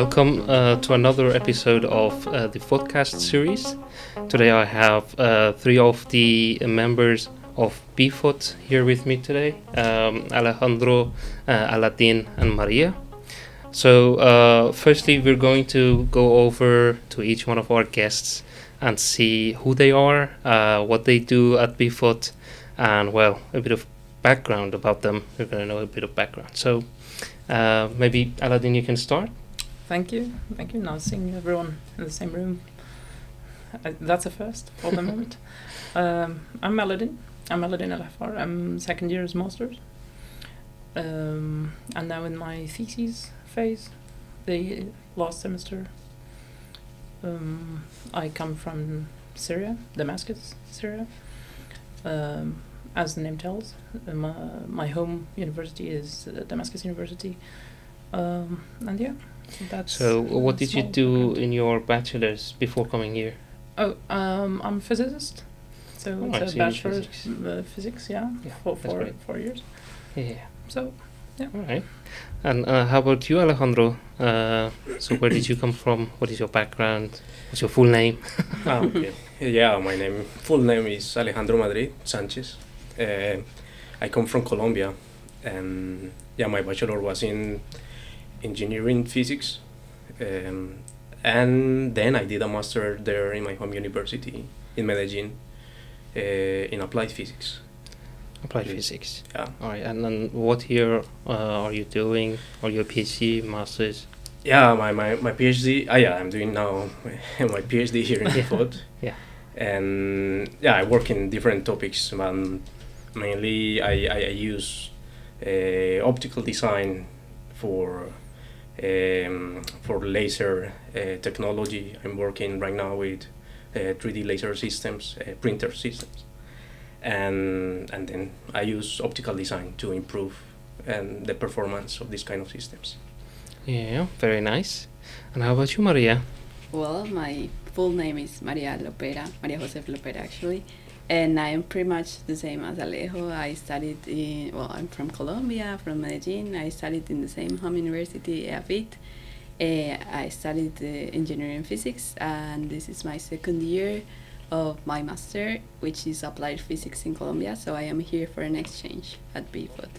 Welcome to another episode of the PHOTCAST series. Today I have three of the members of PHOT here with me today, Alejandro, Aladdin and Maria. So firstly we're going to go over to each one of our guests and see who they are, what they do at PHOT, and well, a bit of background about them. We're going to know a bit of background. So maybe Aladdin, you can start. Thank you. Now seeing everyone in the same room, that's a first for the moment. I'm Aladdin Al Haffar. I'm second year's master's. I'm now in my thesis phase, the last semester. I come from Syria, Damascus, Syria. As the name tells, my home university is Damascus University. And yeah. So what did you do in your bachelor's before coming here? I'm a physicist, so it's a bachelor's physics, for 4 years. Yeah. So, yeah. All right. And how about you, Alejandro? So where did you come from? What is your background? What's your full name? Okay. Yeah, my full name is Alejandro Madrid Sanchez. I come from Colombia, and my bachelor was in engineering physics, and then I did a master there in my home university in Medellin in applied physics. Applied physics. Yeah. All right. And then what year are you doing? Are you a PhD, master's? Yeah, my PhD. I'm doing now my PhD here in PHOT. Yeah. And I work in different topics. Mainly, I use optical design for laser technology. I'm working right now with 3D laser systems, printer systems, and then I use optical design to improve the performance of this kind of systems. Yeah, very nice. And how about you, Maria? Well, my full name is Maria Josef Lopera actually, and I am pretty much the same as Alejo. I studied I'm from Colombia, from Medellin. I studied in the same home university, ECTS. I studied engineering physics, and this is my second year of my master, which is applied physics in Colombia. So I am here for an exchange at PHOT.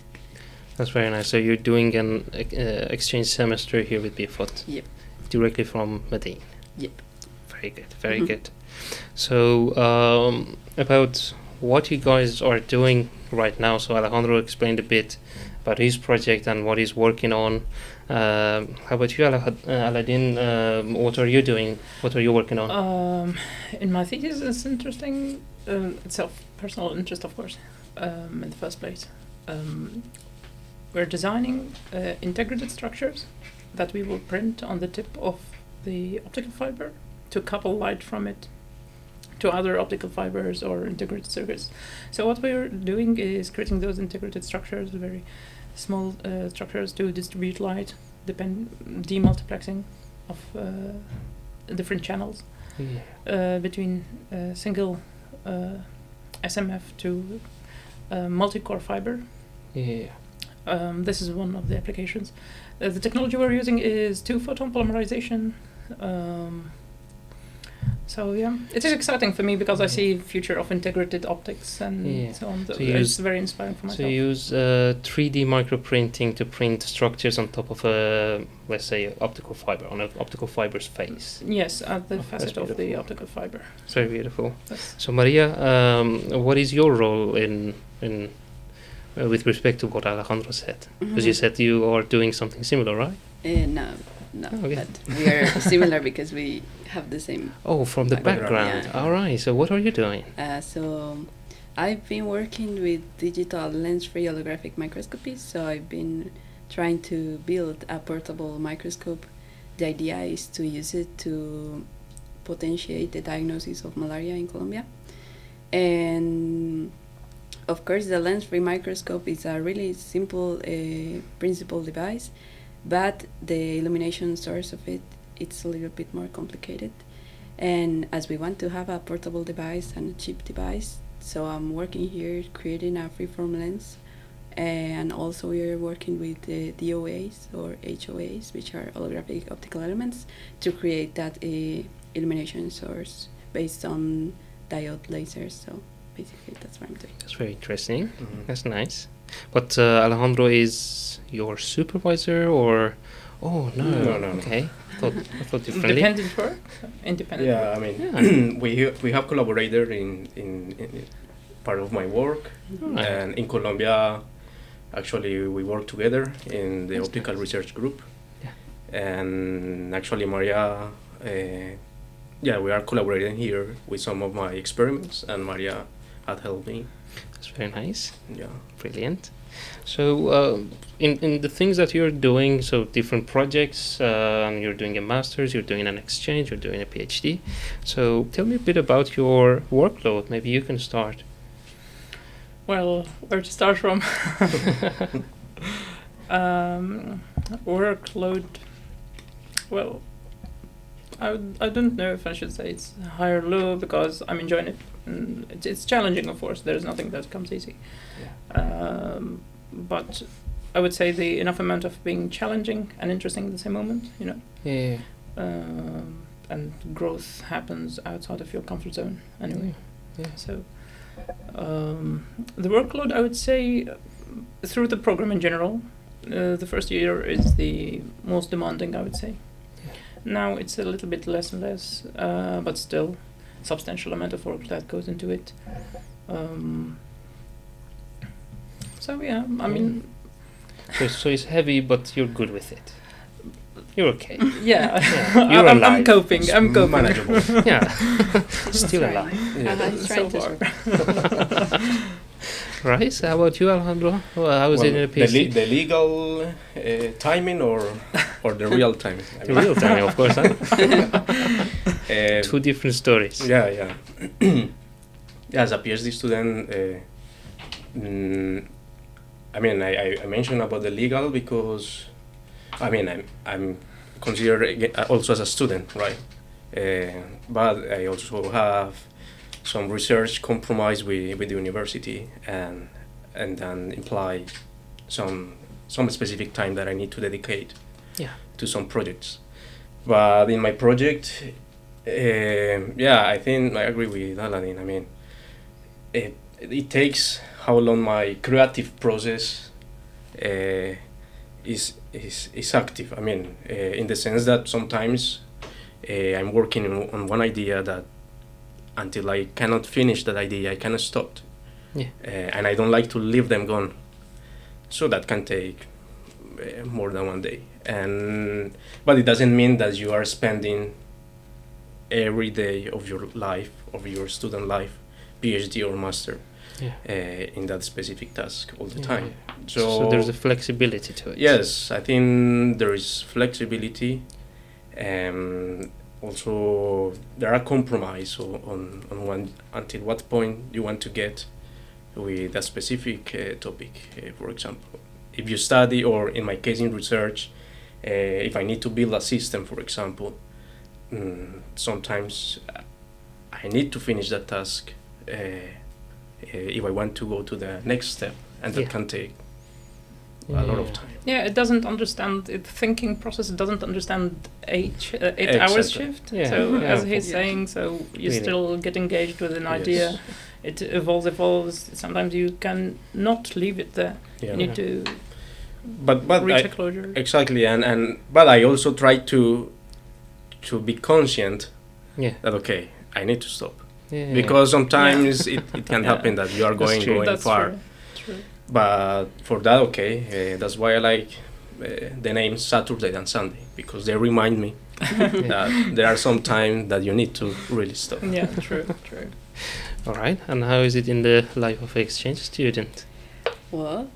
That's very nice. So you're doing an exchange semester here with PHOT? Yep. Directly from Medellin? Yep. Very good. So about what you guys are doing right now. So Alejandro explained a bit about his project and what he's working on. How about you, Aladdin? What are you doing? What are you working on? In my thesis, it's interesting. It's of personal interest, of course, in the first place. We're designing integrated structures that we will print on the tip of the optical fiber to couple light from it to other optical fibers or integrated circuits. So what we're doing is creating those integrated structures, very small structures to distribute light, demultiplexing of different channels between single SMF to multi-core fiber. Yeah. This is one of the applications. The technology we're using is 2-photon polymerization. So it's exciting for me because I see future of integrated optics and so on. It's very inspiring for myself. So you use 3D microprinting to print structures on top of a, let's say, optical fiber, on an optical fiber's face. Yes, at the facet of the optical fiber. It's very beautiful. So Maria, what is your role in with respect to what Alejandro said? Because you said you are doing something similar, right? No, okay. But we are similar because we have the same. Oh, from the background. Yeah. All right. So what are you doing? So I've been working with digital lens-free holographic microscopy. So I've been trying to build a portable microscope. The idea is to use it to potentiate the diagnosis of malaria in Colombia. And of course, the lens-free microscope is a really simple principal device, but the illumination source of it's a little bit more complicated. And as we want to have a portable device and a cheap device, so I'm working here creating a freeform lens And also we are working with the DOAs or HOAs, which are holographic optical elements, to create that illumination source based on diode lasers. So basically that's what I'm doing. That's very interesting. That's nice. But Alejandro is your supervisor, or? Oh no. No. Okay. I thought differently. Independent work? Independent Yeah, work. I mean, we have collaborated in part of my work, Right. and in Colombia, actually, we work together in the That's optical nice. research group. Yeah. And actually, Maria, we are collaborating here with some of my experiments, and Maria had helped me. That's very nice. Yeah. Brilliant. So, in the things that you're doing, so different projects, you're doing a master's, you're doing an exchange, you're doing a PhD. So, tell me a bit about your workload. Maybe you can start. Well, where to start from? Workload. Well, I don't know if I should say it's high or low, because I'm enjoying it. And it's challenging, of course. There's nothing that comes easy. But I would say the enough amount of being challenging and interesting at the same moment, you know. Yeah. And growth happens outside of your comfort zone anyway. Yeah. So the workload, I would say, through the program in general, the first year is the most demanding, I would say. Yeah. Now it's a little bit less and less, but still substantial amount of work that goes into it. So yeah, I mean, So it's heavy, but you're good with it. You're okay. yeah, You're I'm alive. coping. I'm coping. Manageable. Yeah. Still That's alive. Yeah. He's So trying to far. Right. So how about you, Alejandro? Well, how was it in a the, PhD? the legal timing or the real timing? I The mean, real time, of course. Huh? Two different stories. Yeah. As a PhD student, I mean, I mentioned about the legal because, I mean, I'm considered also as a student, right? But I also have some research compromise with the university, and then imply some specific time that I need to dedicate to some projects. But in my project, I think I agree with Aladdin. I mean, it takes how long my creative process is active. I mean, in the sense that sometimes I'm working on one idea that until I cannot finish that idea, I cannot stop. Yeah. And I don't like to leave them gone. So that can take more than one day. But it doesn't mean that you are spending every day of your life, of your student life, PhD or master, in that specific task all the time. So there's a flexibility to it. Yes, I think there is flexibility. Also, there are compromise on one, until what point you want to get with a specific topic. For example, if you study, or in my case in research, if I need to build a system, for example, sometimes I need to finish that task if I want to go to the next step, and that can take a lot of time. Yeah, it doesn't understand the thinking process. It doesn't understand 8 hours shift. Yeah. So Yeah. as he's saying, so you Really. still get engaged with an idea. Yes. It evolves. Sometimes you can not leave it there. Yeah. You need to But reach I, a closure. exactly, but I also try to be conscient that okay, I need to stop, because sometimes it can happen that you are That's going That's far. True. But for that, okay, that's why I like the name Saturday and Sunday, because they remind me that there are some time that you need to really stop. Yeah, true. All right. And how is it in the life of exchange student? Well,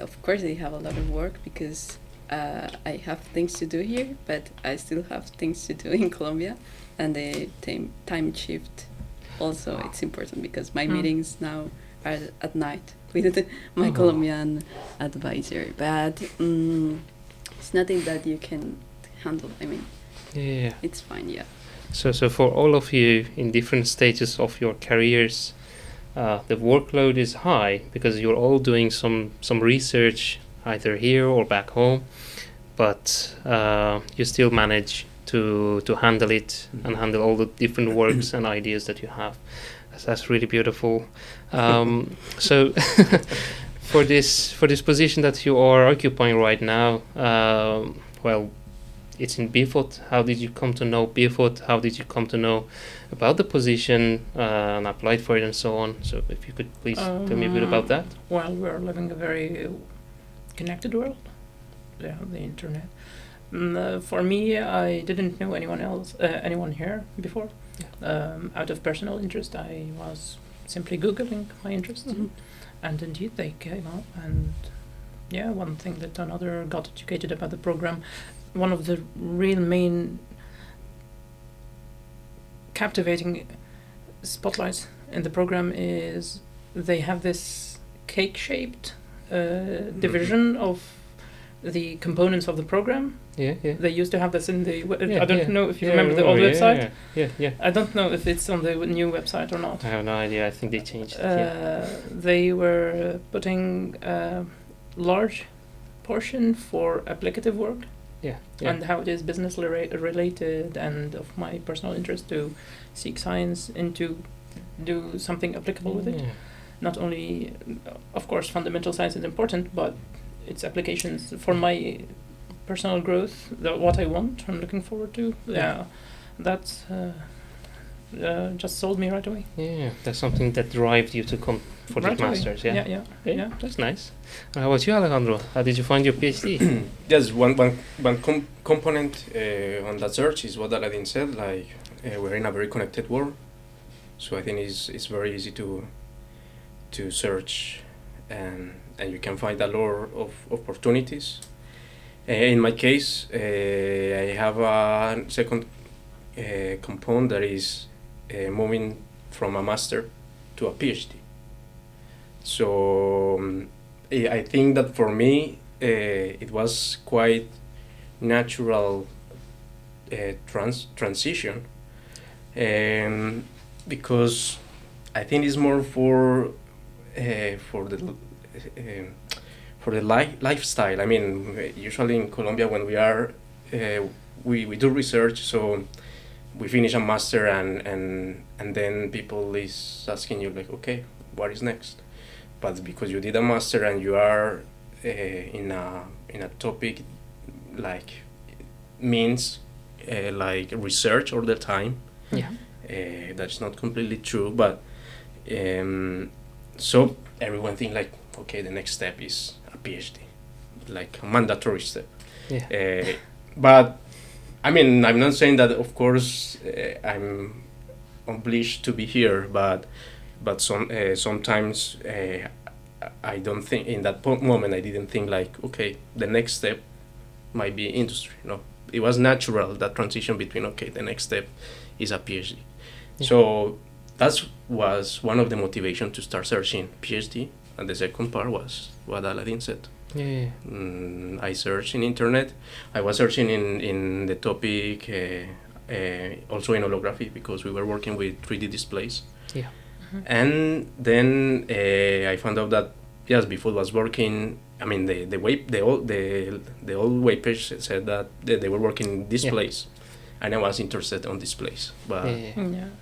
of course they have a lot of work because I have things to do here, but I still have things to do in Colombia, and the time shift also it's important because my meetings now are at night with my Colombian advisor, but it's nothing that you can handle. I mean, it's fine, yeah. So for all of you in different stages of your careers, the workload is high because you're all doing some research either here or back home, but you still manage to handle it and handle all the different works and ideas that you have. That's really beautiful. So for this position that you are occupying right now, well, it's in BPhOT. How did you come to know BPhOT? How did you come to know about the position and applied for it and so on? So if you could please tell me a bit about that. Well, we're living a very connected world. Yeah, the internet. For me, I didn't know anyone here before. Out of personal interest, I was simply Googling my interests, and indeed they came up. And yeah, one thing that another, got educated about the program. One of the real main captivating spotlights in the program is they have this cake-shaped division of the components of the program. Yeah. They used to have this in the... I don't know if you remember the old website. Yeah. I don't know if it's on the new website or not. I have no idea. I think they changed it. They were putting a large portion for applicative work. Yeah. And how it is business related, and of my personal interest to seek science and to do something applicable with it. Not only, of course, fundamental science is important, but its applications for my personal growth, what I want, I'm looking forward to. Yeah, that's just sold me right away. Yeah, that's something that drove you to come for right the masters. Yeah. That's nice. How about you, Alejandro? How did you find your PhD? Yes, one component on that search is what Aladdin said. Like we're in a very connected world, so I think it's very easy to search, and you can find a lot of opportunities. In my case, I have a second component that is moving from a master to a PhD. So I think that for me it was quite natural transition, because I think it's more for the lifestyle. I mean, usually in Colombia when we are we do research, so we finish a master and then people is asking you like, okay, what is next? But because you did a master and you are in a topic like means like research all the time. That's not completely true, but so everyone think like, okay, the next step is a PhD, like a mandatory step. But I mean, I'm not saying that of course I'm obliged to be here, but sometimes I don't think in that moment I didn't think like, okay, the next step might be industry. No, it was natural, that transition between, okay, the next step is a PhD. So that was one of the motivation to start searching PhD, and the second part was what Aladdin said. I searched in internet. I was searching in the topic also in holography, because we were working with 3D displays. And then I found out that yes, BPhOT was working. I mean, the old web page said that they were working in displays, and I was interested on displays. But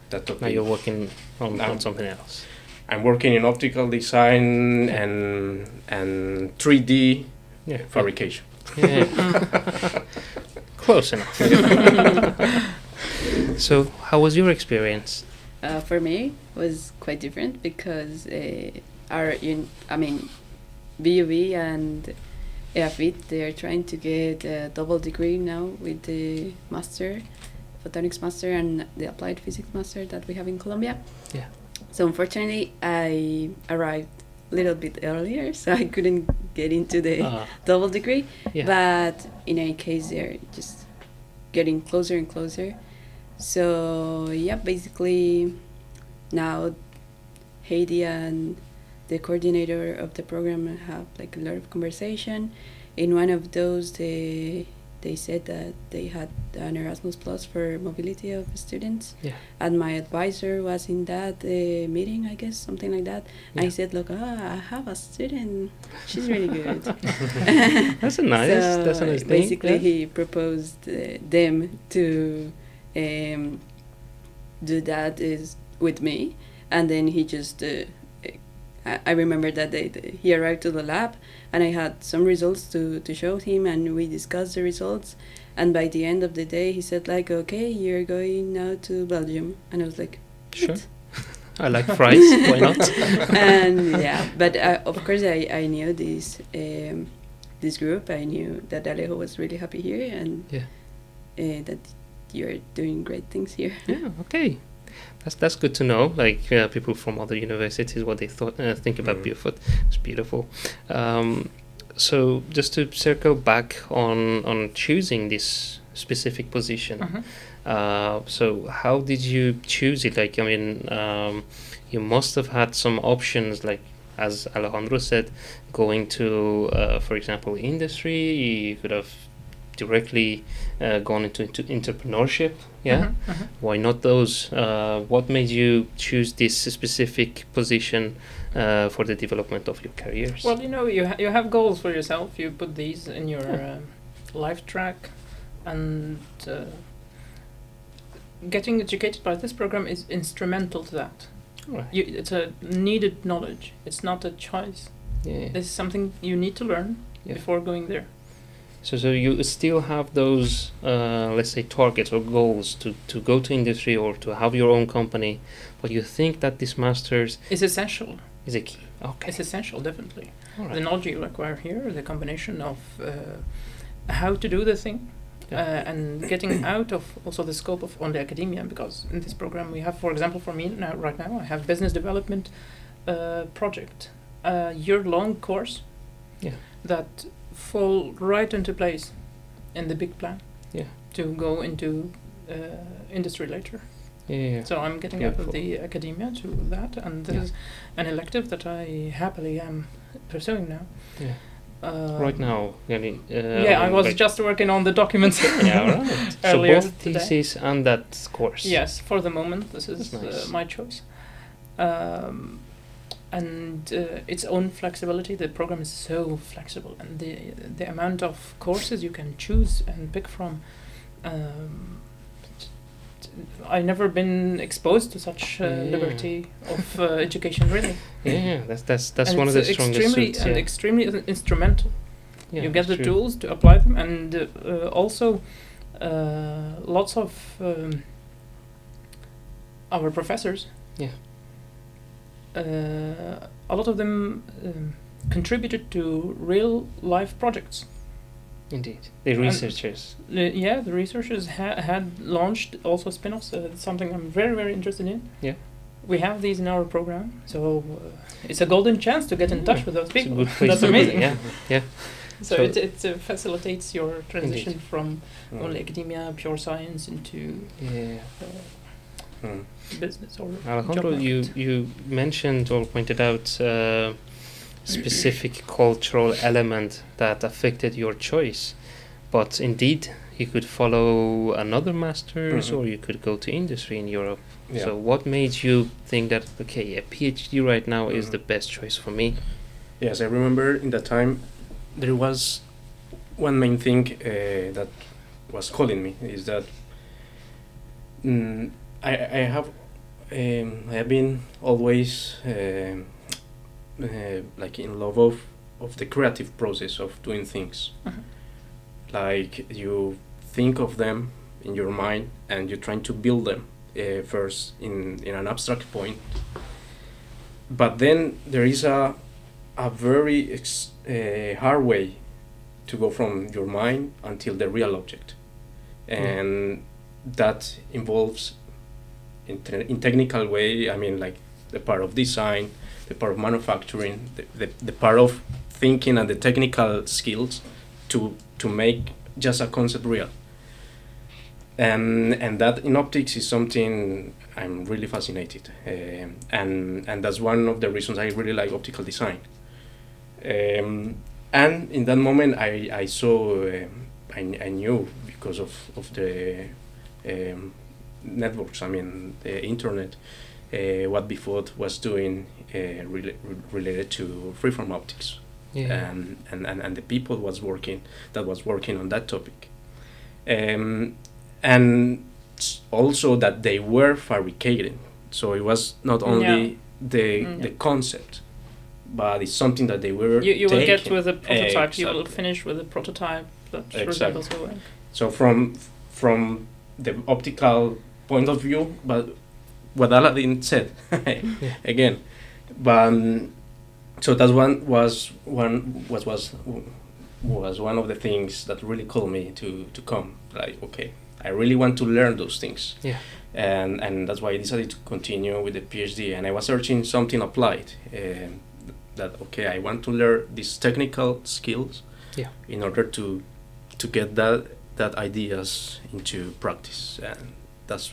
that topic, now you're working on something else. I'm working in optical design and 3D fabrication. Close enough. So, how was your experience? For me, it was quite different because BUV and EAFIT, they are trying to get a double degree now with the master, Photonics master and the applied physics master that we have in Colombia. So unfortunately, I arrived a little bit earlier, so I couldn't get into the double degree. But in any case, they're just getting closer and closer. So yeah, basically now Heidi and the coordinator of the program have like a lot of conversation. In one of those, the they said that they had an Erasmus Plus for mobility of students. Yeah. And my advisor was in that meeting, I guess, something like that. Yeah. I said, look, I have a student. She's really good. That's a nice. So that's a nice thing. basically, yeah. he proposed them to do that is with me, and then he just. I remember that he arrived to the lab, and I had some results to show him, and we discussed the results. And by the end of the day, he said like, "Okay, you're going now to Belgium," and I was like, Sure. I like fries. Why not? And yeah, but of course I knew this group. I knew that Alejo was really happy here, and that you're doing great things here. Yeah. Okay. That's good to know. Like people from other universities, what they think about BFOT. It's beautiful. So just to circle back on choosing this specific position. So how did you choose it? Like, I mean, you must have had some options, like as Alejandro said, going to, for example, industry. You could have directly gone into entrepreneurship. Yeah. Why not those? What made you choose this specific position for the development of your careers? Well, you have goals for yourself. You put these in your life track, and getting educated by this program is instrumental to that. Right. It's a needed knowledge. It's not a choice. Yeah. This is something you need to learn before going there. So you still have those, let's say, targets or goals to go to industry or to have your own company, but you think that this master's is essential. Is a key. Okay. It's essential, definitely. All right. The knowledge you acquire here, the combination of how to do the thing, and getting out of also the scope of only academia, because in this program we have, for example, for me right now, I have business development project, a year-long course that fall right into place in the big plan to go into industry later. So I'm getting out of the academia to that, and this is an elective that I happily am pursuing now. Right now, I was just working on the documents. Right. So both thesis and that course. Yes, for the moment, this is nice. My choice. And its own flexibility. The program is so flexible, and the amount of courses you can choose and pick from. I've never been exposed to such liberty of education, really. That's and one of the strongest suits. Extremely instrumental. You get the tools to apply them, and also lots of our professors. A lot of them contributed to real life projects. Indeed, the researchers. The researchers had launched also spin-offs. Something I'm very, very interested in. We have these in our program, so it's a golden chance to get in touch with those people. It's a good place That's to amazing. Be. So it facilitates your transition from only academia, pure science, into business or Alejandro, job market. you mentioned or pointed out specific cultural element that affected your choice, but indeed you could follow another master's or you could go to industry in Europe. So what made you think that a PhD right now is the best choice for me? Yes, I remember in that time there was one main thing that was calling me, is that I have been always like in love of the creative process of doing things. Like you think of them in your mind and you're trying to build them first in an abstract point, but then there is a very hard way to go from your mind until the real object, and that involves in technical way, I mean, like the part of design, the part of manufacturing, the part of thinking and the technical skills to make just a concept real. And that in optics is something I'm really fascinated, and that's one of the reasons I really like optical design. And in that moment I saw I knew because of the networks. I mean, the internet. What BFOT was doing related to freeform optics, and the people was working on that topic, and also that they were fabricating. So it was not only the concept, but it's something that they were. You will get taking. with a prototype. Exactly. You will finish with a prototype that resembles your work. So from the optical point of view, but what Aladdin said again, but so that was one of the things that really called me to come. Like, okay, I really want to learn those things. Yeah. And that's why I decided to continue with the PhD. And I was searching something applied. That okay, I want to learn these technical skills. Yeah. In order to get that ideas into practice, and that's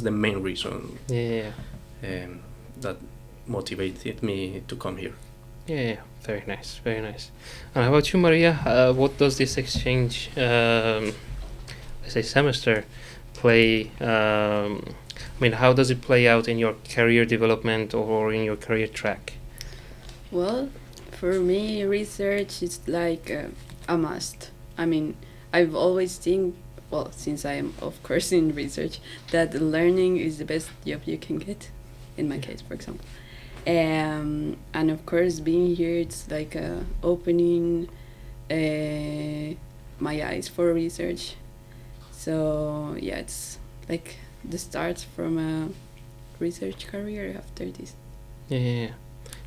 the main reason. Yeah. That motivated me to come here. Yeah, very nice, very nice. And how about you, Maria? What does this exchange, let's say, semester play? I mean, how does it play out in your career development or in your career track? Well, for me, research is like a must. I mean, I've always think, well, since I am, of course, in research, that learning is the best job you can get, in my case, for example. And of course, being here, it's like opening my eyes for research. So, yeah, it's like the start from a research career after this. Yeah.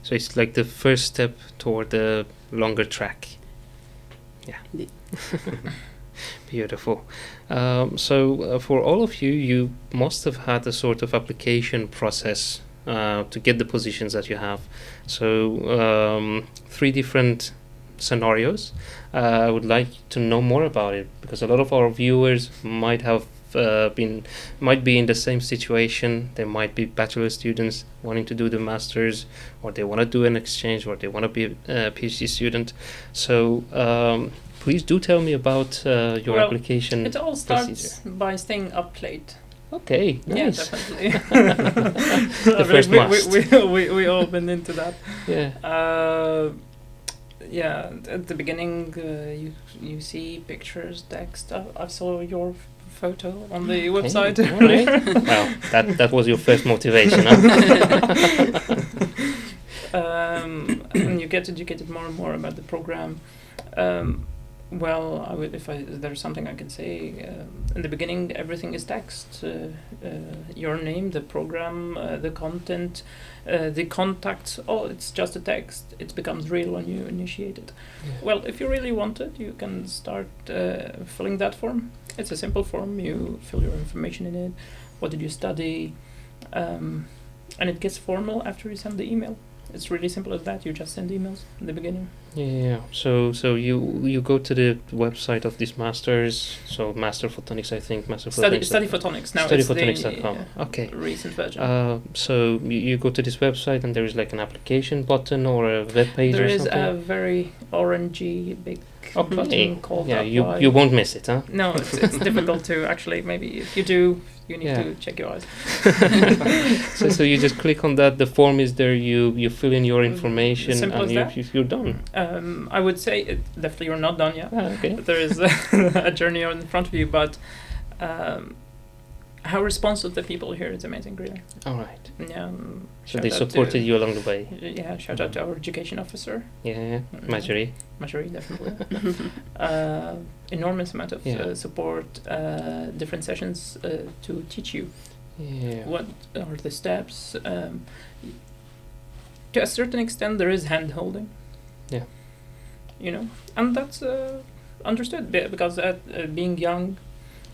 So it's like the first step toward the longer track. Yeah. Indeed. Beautiful. So for all of you, you must have had a sort of application process to get the positions that you have. So 3 different scenarios. I would like to know more about it because a lot of our viewers might be in the same situation. They might be bachelor students wanting to do the masters, or they want to do an exchange, or they want to be a PhD student. So please do tell me about your application. It all starts procedure. by staying up late. Okay, nice. Yeah, definitely. The first must. We all been into that. Yeah. Yeah, at the beginning, you see pictures, text. I saw your photo on the website. Right. Well, that was your first motivation, huh? And you get educated more and more about the program. Well, if there's something I can say, in the beginning everything is text. Your name, the program, the content, the contacts, it's just a text. It becomes real when you initiate it. Yeah. Well, if you really want it, you can start filling that form. It's a simple form. You fill your information in it. What did you study? And it gets formal after you send the email. It's really simple as that. You just send emails in the beginning. Yeah. So you go to the website of these masters. So Master Photonics, I think. Study Photonics. Now StudyPhotonics.com. Okay. Recent version. So you go to this website and there is like an application button or a web page There or is something. a very orangey big button called Yeah, apply. you won't miss it, huh? No, it's difficult to actually. Maybe if you do, you need to check your eyes. So you just click on that. The form is there. You fill in your information Simple and as you're done. I would say definitely you're not done yet. Okay. There is a journey in front of you, but how responsive the people here is amazing, really. All right. Yeah. So they supported you along the way. Yeah. Shout out to our education officer. Yeah. Marjorie. Marjorie, definitely. Enormous amount of support, different sessions to teach you. Yeah. What are the steps? To a certain extent, there is hand holding. Yeah. And that's understood because being young,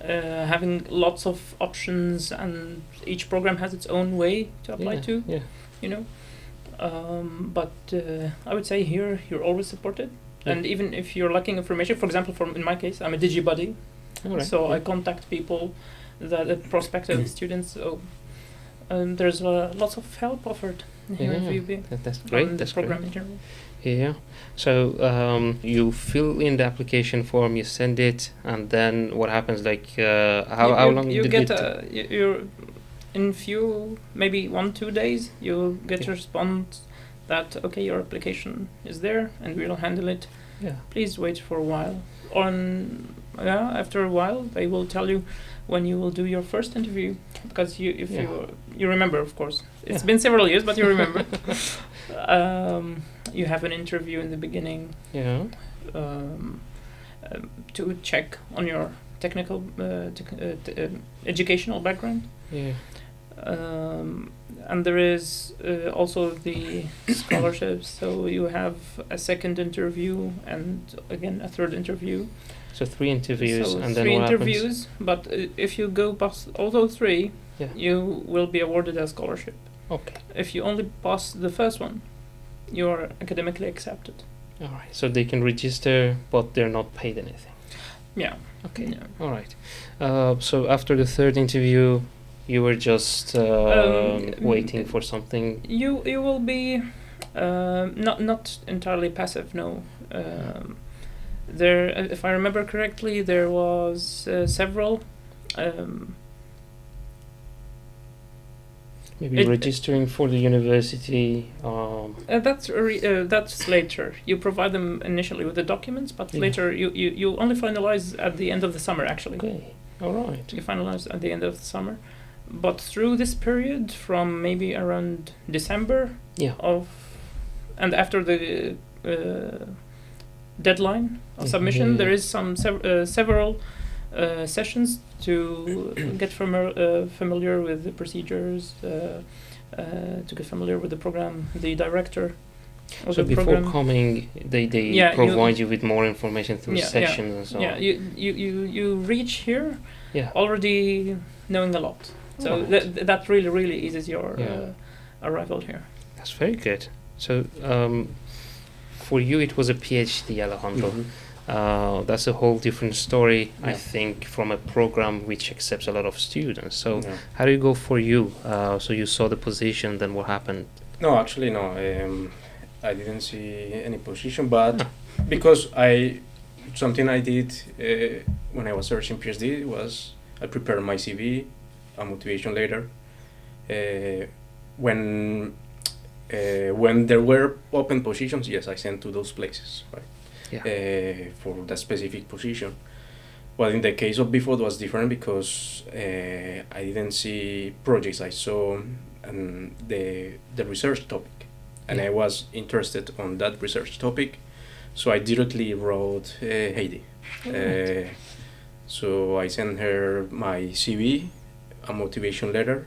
having lots of options, and each program has its own way to apply to. Yeah. But I would say here you're always supported. And even if you're lacking information, for example, in my case, I'm a digibuddy. Right. So I contact people, that prospective students. So there's lots of help offered. here in VUB. That's great. On That's program great. in general. Yeah. So you fill in the application form, you send it, and then what happens? Like how long you did get it? you're in few, maybe 1-2 days, you'll get a response that okay, your application is there and we'll handle it. Yeah. Please wait for a while. After a while they will tell you when you will do your first interview, because you remember, of course, it's been several years, but you remember. You have an interview in the beginning. Yeah. To check on your technical educational background. Yeah. And there is also the scholarships, so you have a second interview and again a third interview. So 3 interviews, So and then 3 what interviews, happens? but if you go past all those 3, you will be awarded a scholarship. Okay. If you only pass the first one, you are academically accepted. All right. So they can register, but they're not paid anything. Yeah. Okay. Yeah. All right. So after the 3rd interview, you were just waiting for something. You will be not entirely passive. No. There, if I remember correctly, there was several. Maybe registering for the university. That's later. You provide them initially with the documents, but later you only finalize at the end of the summer. Actually. Okay. All right. You finalize at the end of the summer, but through this period from maybe around December. Yeah. And after the deadline of submission, there is some several sessions to get familiar with the procedures, to get familiar with the program, the director of so the before program. coming, they provide you with more information through sessions and so on. You reach here Yeah. already knowing a lot. So that really eases your arrival here. That's very good. So for you, it was a PhD, Alejandro. That's a whole different story, I think, from a program which accepts a lot of students. So how do you go for you? So you saw the position, then what happened? No, actually, no. I didn't see any position, but because something I did when I was searching PhD was I prepared my CV, a motivation letter. When there were open positions, yes, I sent to those places, right? Yeah. For that specific position. Well, in the case of before, it was different because I didn't see projects. I saw the research topic, and I was interested on that research topic, so I directly wrote Heidi. So I sent her my CV, a motivation letter,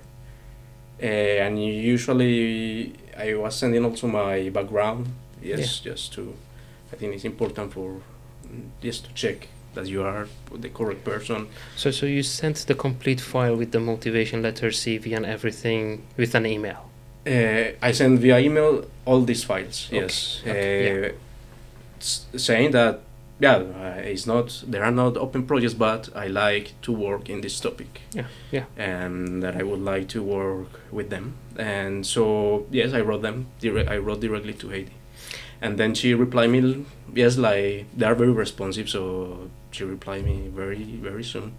and usually I was sending also my background. Yes, just to. I think it's important for just to check that you are the correct person. So you sent the complete file with the motivation letter, CV, and everything with an email? I sent via email all these files. Okay. Yes, saying that there are not open projects, but I like to work in this topic. And that I would like to work with them. And so yes, I wrote them. I wrote directly to Heidi. And then she replied me, yes, like they are very responsive, so she replied me very, very soon.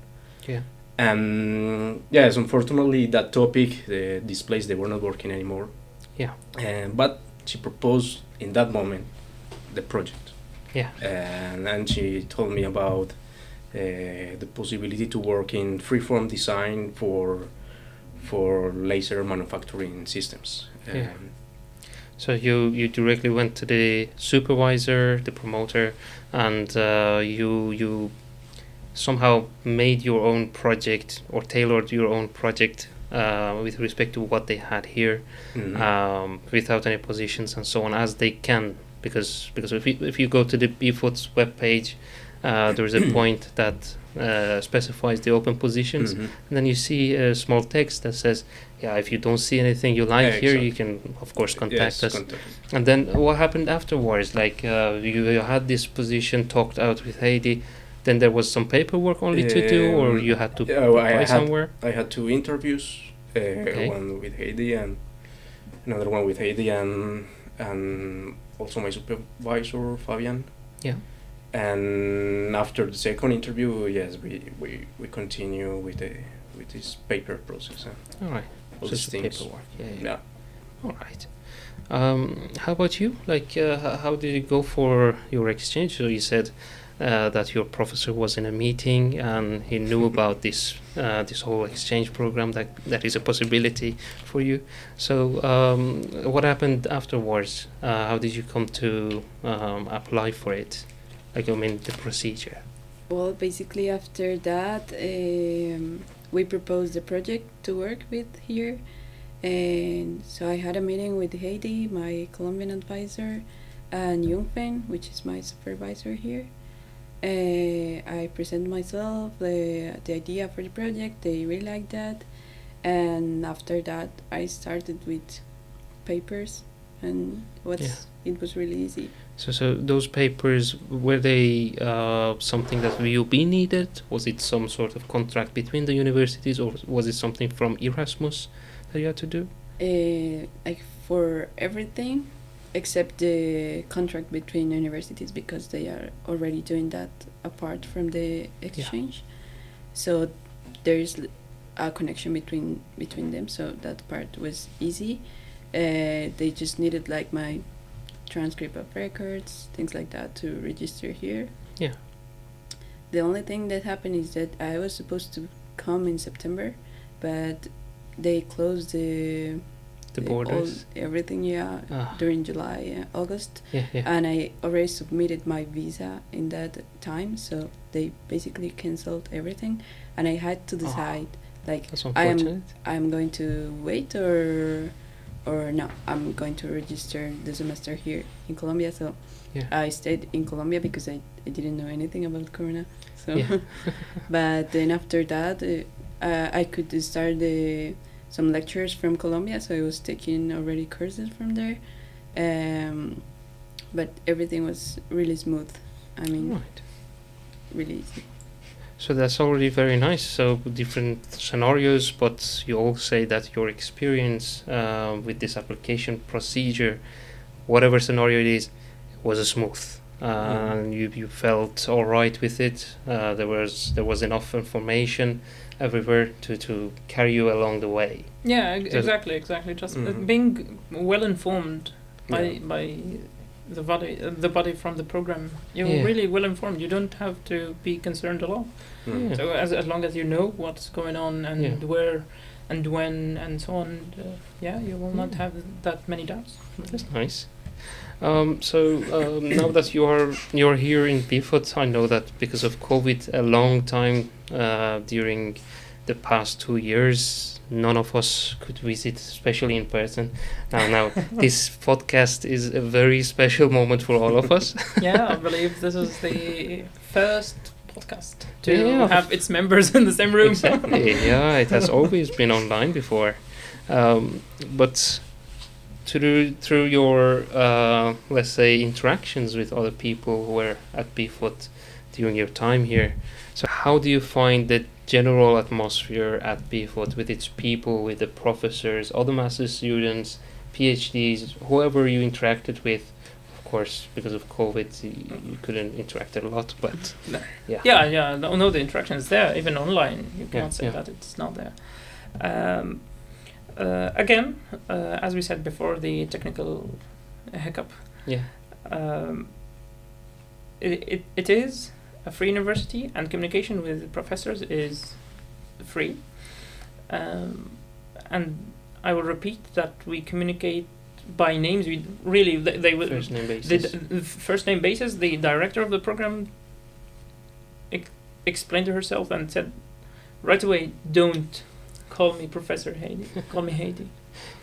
Yeah. And yes, unfortunately, that topic, this place, they were not working anymore. Yeah. But she proposed in that moment the project. Yeah. And she told me about the possibility to work in freeform design for laser manufacturing systems. So you directly went to the supervisor, the promoter, and you somehow made your own project or tailored your own project with respect to what they had here, without any positions and so on, as they can, because if you go to the BFOT's webpage, there is a point that specifies the open positions, and then you see a small text that says, if you don't see anything you like here, you can of course contact us. And then what happened afterwards? Like you had this position talked out with Heidi, then there was some paperwork only to do, or you had to apply somewhere? I had 2 interviews, one with Heidi another one with Heidi and also my supervisor Fabian. Yeah. And after the second interview, yes, we continue with this paper process. All right. All So these it's things. paperwork. Yeah. Yeah. All right. How about you? Like, how did it go for your exchange? So you said that your professor was in a meeting and he knew about this whole exchange program that is a possibility for you. So what happened afterwards? How did you come to apply for it? Like, I mean, the procedure. Well, basically after that, we proposed a project to work with here. And so I had a meeting with Heidi, my Colombian advisor, and Yungfen, which is my supervisor here. I presented myself, the idea for the project, they really liked that. And after that, I started with papers, and it was really easy. So those papers, were they something that VUB needed? Was it some sort of contract between the universities, or was it something from Erasmus that you had to do? Like for everything except the contract between universities, because they are already doing that apart from the exchange. So there is a connection between them, so that part was easy. They just needed like my transcript of records, things like that, to register here. Yeah. The only thing that happened is that I was supposed to come in September, but they closed the borders, everything, during July, August. Yeah. And I already submitted my visa in that time, so they basically canceled everything, and I had to decide, like, That's unfortunate. I'm going to wait or no, I'm going to register the semester here in Colombia. So Yeah. I stayed in Colombia because I didn't know anything about Corona. So, Yeah. but then after that, I could start some lectures from Colombia. So I was taking already courses from there, but everything was really smooth. I mean, Right. really easy. So that's already very nice. So different scenarios, but you all say that your experience with this application procedure, whatever scenario it is, was smooth. And you felt all right with it. There was enough information everywhere to carry you along the way. Yeah, exactly. Just being well informed by the body from the program. You're really well informed. You don't have to be concerned at all. Yeah. So as long as you know what's going on and where and when and so on, you will not have that many doubts. That's nice. Now that you're here in PHOT, I know that because of COVID, a long time during the past 2 years, none of us could visit, especially in person. Now this podcast is a very special moment for all of us. Yeah, I believe this is the first podcast to have its members in the same room. Exactly. Yeah, it has always been online before, but through your let's say interactions with other people who were at PHOT during your time here, so how do you find the general atmosphere at PHOT with its people, with the professors, other master students, PhDs, whoever you interacted with? Of course, because of COVID, you couldn't interact a lot, but no, the interaction is there, even online. You cannot say that it's not there. Again, as we said before, the technical hiccup. Yeah. It is a free university, and communication with professors is free. And I will repeat that we communicate by names. We really they will first name basis. The first name basis. The director of the program explained to herself and said right away, "Don't call me Professor Heidi. Call me Heidi."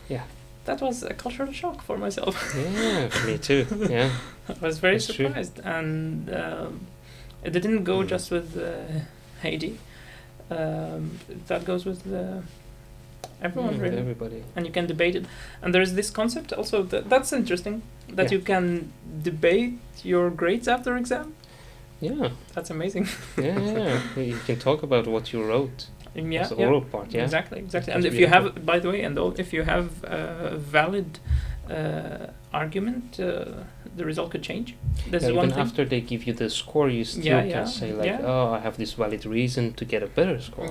Yeah. That was a cultural shock for myself. Yeah, me too. Yeah. I was very That's surprised, true. and it didn't go just with Heidi. That goes with everyone, really. Everybody. And you can debate it. And there's this concept also that's interesting, that you can debate your grades after exam. Yeah. That's amazing. Yeah. You can talk about what you wrote. Yeah, That's the oral part, yeah. Exactly. And That's if really you have, important. by the way, if you have a valid argument, the result could change. That's Yeah, one even thing. after they give you the score, you still Yeah, can yeah, say like, yeah. oh, I have this valid reason to get a better score.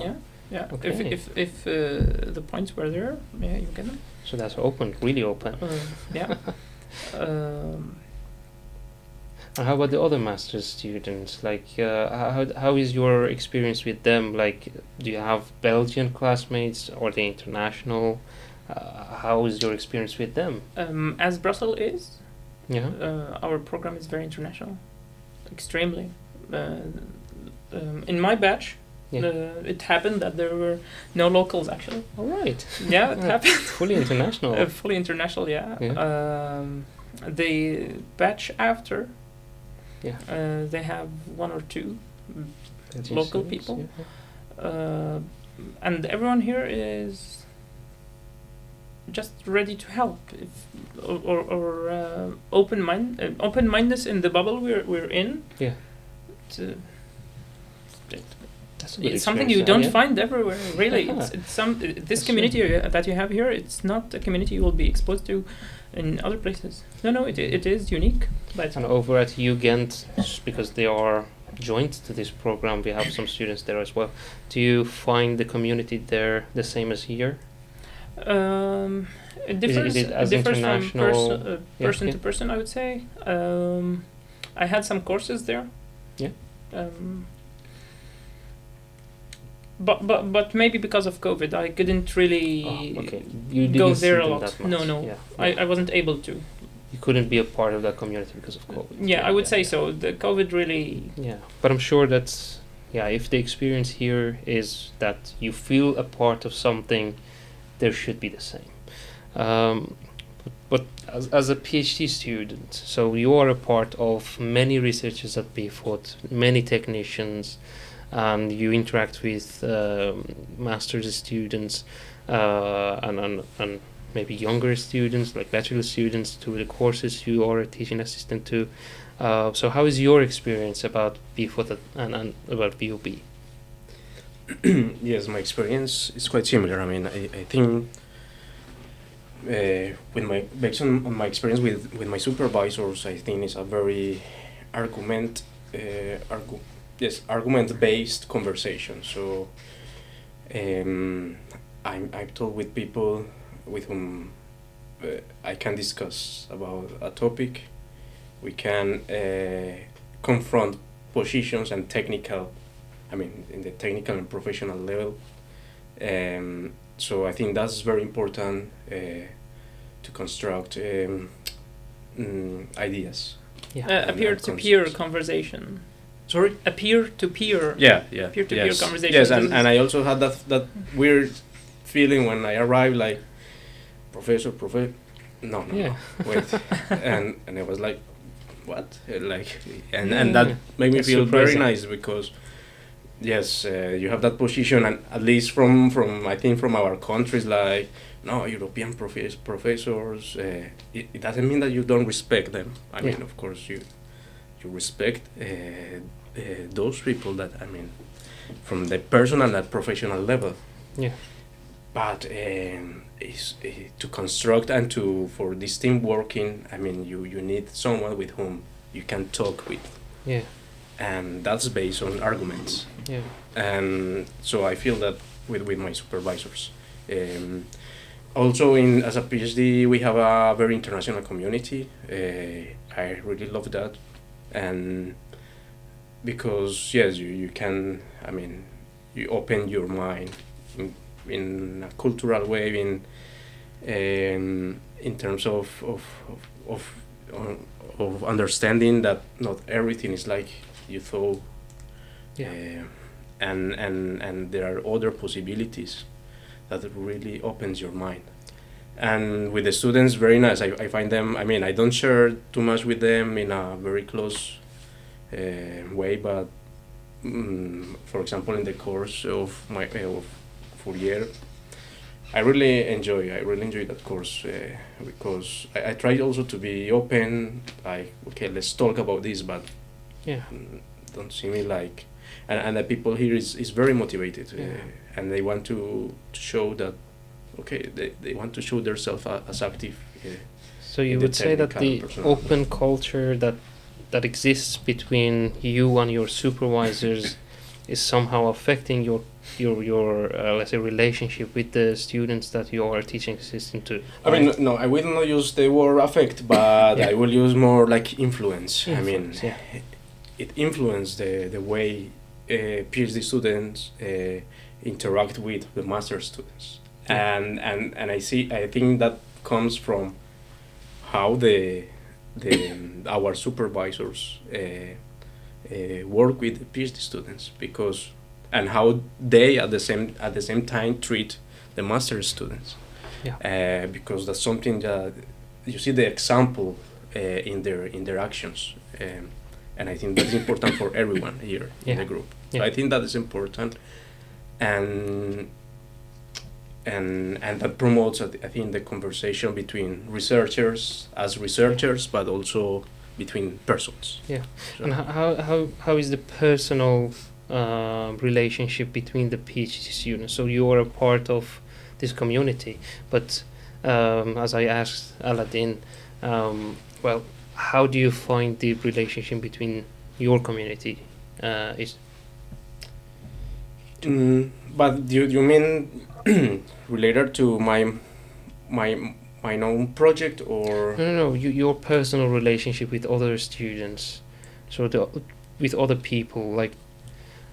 Yeah. Okay. If the points were there, yeah, you get them. So that's open, really open. Yeah. And how about the other master's students? Like, how is your experience with them? Like, do you have Belgian classmates or the international? How is your experience with them? As Brussels is, Yeah. our program is very international, extremely. In my batch, Yeah. it happened that there were no locals actually. All right. Yeah, it happened. Fully international. Fully international, yeah. Yeah. The batch after, Yeah. they have one or two Belgian local students, people. yeah. And everyone here is just ready to help, or open-mindedness in the bubble we're in. Yeah. That's a good It's something experience, you don't yeah. find everywhere, really. Yeah. It's this That's community that you have here. It's not a community you will be exposed to in other places. No, it is unique. But And over at Ghent, because they are joined to this program, we have some students there as well. Do you find the community there the same as here? It differs. Is it as it differs from international? person Yeah. to person, I would say. I had some courses there. Yeah. But maybe because of COVID, I couldn't really Okay. You didn't go see there a them lot. that much. No. Yeah. I wasn't able to. You couldn't be a part of that community because of COVID. Yeah, I would say so. The COVID really. Yeah, but I'm sure that's if the experience here is that you feel a part of something, there should be the same. But as a PhD student, so you are a part of many researchers at PHOT, many technicians, and you interact with master's students and maybe younger students, like bachelor students, to the courses you are a teaching assistant to. So how is your experience about PHOT and about BOB? Yes, my experience is quite similar. I mean, I think based on my experience with my supervisors, I think it's a very argument-based conversation. So I've talked with people with whom I can discuss about a topic. We can confront positions and technical, in the technical and professional level. So I think that's very important to construct ideas. A peer-to-peer conversation. Sorry? A peer-to-peer. Yeah. Peer-to-peer Yes. conversation. Yes, and I also had that weird feeling when I arrived, like, professor. No, Yeah. wait. and I was like, what? And that made me That's feel very surprising. nice because, yes, you have that position, and at least from I think from our countries, like, no, European professors, it doesn't mean that you don't respect them. I mean, of course, you respect those people that, from the personal and professional level. Yeah. But to construct and for this team working, you need someone with whom you can talk with. Yeah. And that's based on arguments. Yeah. And so I feel that with my supervisors. Also, as a PhD, we have a very international community. I really love that. And because, yes, you can, you open your mind in a cultural way, in terms of understanding that not everything is like you thought. Yeah. And there are other possibilities that really opens your mind. And with the students, very nice. I find them, I don't share too much with them in a very close way, but for example, in the course of my Fourier, I really enjoy that course because I try also to be open, like, okay, let's talk about this, but Yeah. don't see me like and the people here is very motivated, and they want to show that, okay, they want to show themselves as active. So you would say that the open culture that exists between you and your supervisors is somehow affecting your let's say relationship with the students that you are teaching assistant to. I mean, no, I will not use the word affect, but I will use more like influence. I mean, it influences the way PhD students interact with the master students, and I think that comes from how our supervisors work with the PhD students, and how they at the same time treat the master students, because that's something that you see the example in their actions, and I think that's important for everyone here in the group. So I think that is important, and that promotes, I think, the conversation between researchers as researchers, but also between persons. Yeah. So and how is the personal relationship between the PhD students? So you are a part of this community, but as I asked Aladdin, well, how do you find the relationship between your community? But you mean related to my own project, or no, your personal relationship with other students, so with other people, like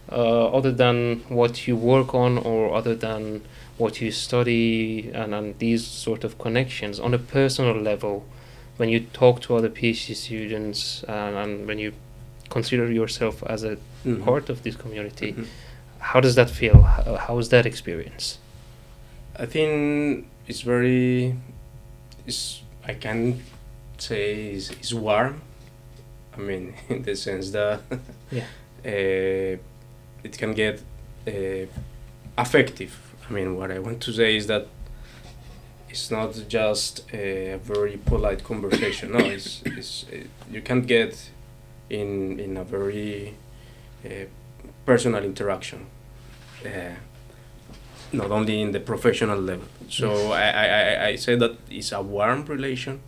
other than what you work on, or other than what you study, and these sort of connections on a personal level, when you talk to other PhD students, and when you consider yourself as a part of this community, how does that feel? How is that experience? I think I can say it's warm. I mean, in the sense that it can get affective. I mean, what I want to say is that it's not just a very polite conversation. No, you can get in a very personal interaction, not only in the professional level. So I say that it's a warm relation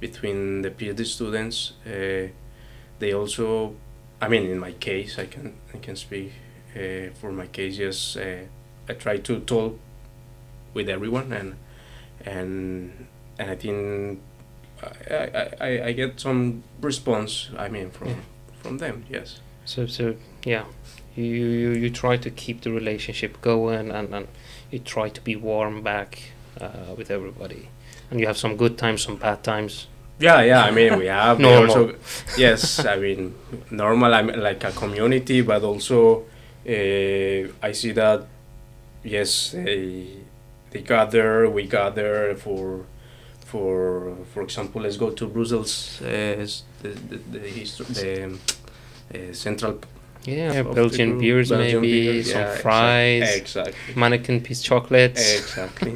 between the PhD students. They also, I mean, in my case, I can speak for my case. Yes, I try to talk with everyone, and I think I get some response. I mean, from them. Yes. So yeah, you try to keep the relationship going, and you try to be warm back with everybody, and you have some good times, some bad times. Yeah. I mean, we have normal. Yes, I mean, normal. I'm like a community, but also I see that yes, we gather for example, let's go to Brussels, the central. Yeah, Belgian beers, Belgian maybe beers, some fries, exactly. Mannequin piece chocolates. Exactly.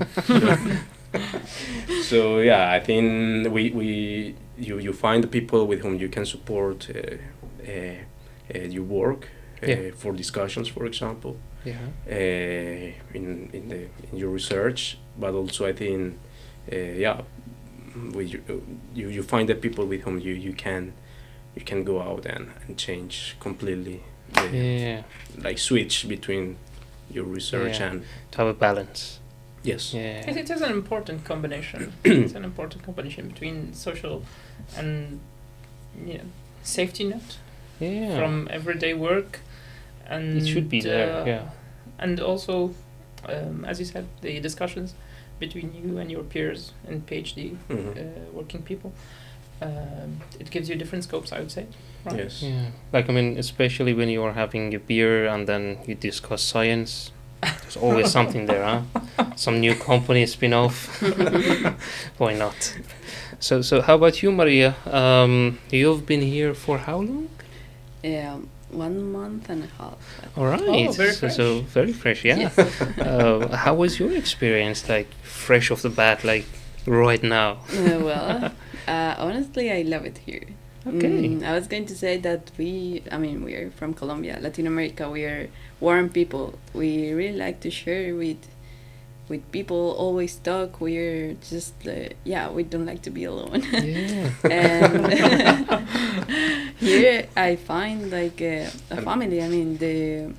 So yeah, I think you find the people with whom you can support your work for discussions, for example. Yeah. In your research, but also I think you find the people with whom you can go out and change completely. Like switch between your research and to have a balance. Yes. Yeah. It is an important combination. It's an important combination between social and safety net from everyday work, and it should be there. And also, as you said, the discussions between you and your peers and PhD working people. It gives you different scopes, I would say. Right? Yes. Yeah. Like, I mean, especially when you are having a beer and then you discuss science, there's always something there, huh? Some new company spin-off. Why not? So how about you, Maria? You've been here for how long? 1 month and a half. All right. Oh, very fresh. So very fresh, yeah. How was your experience, like, fresh off the bat, like, right now? Well, honestly, I love it here. Okay. I was going to say that we are from Colombia, Latin America. We are warm people. We really like to share with people. Always talk. We're just we don't like to be alone. Yeah. And here I find like a family. I mean the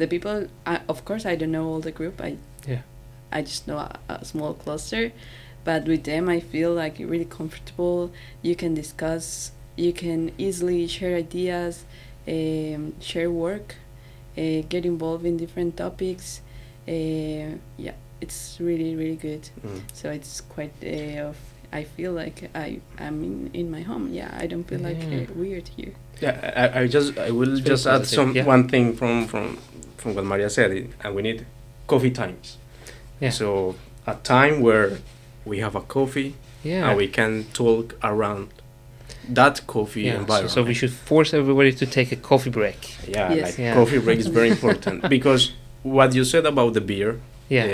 people. Of course, I don't know all the group. I just know a small cluster. But with them, I feel like really comfortable. You can discuss. You can easily share ideas, share work, get involved in different topics. It's really, really good. So it's quite I feel like I'm in my home. Yeah, I don't feel like weird here. Yeah, I will It's just very add positive, one thing from what Maria said, and we need coffee times. Yeah. So a time where we have a coffee and we can talk around that coffee environment. So we should force everybody to take a coffee break. Yeah, Yes. like Yeah. coffee break is very important because what you said about the beer. Yeah.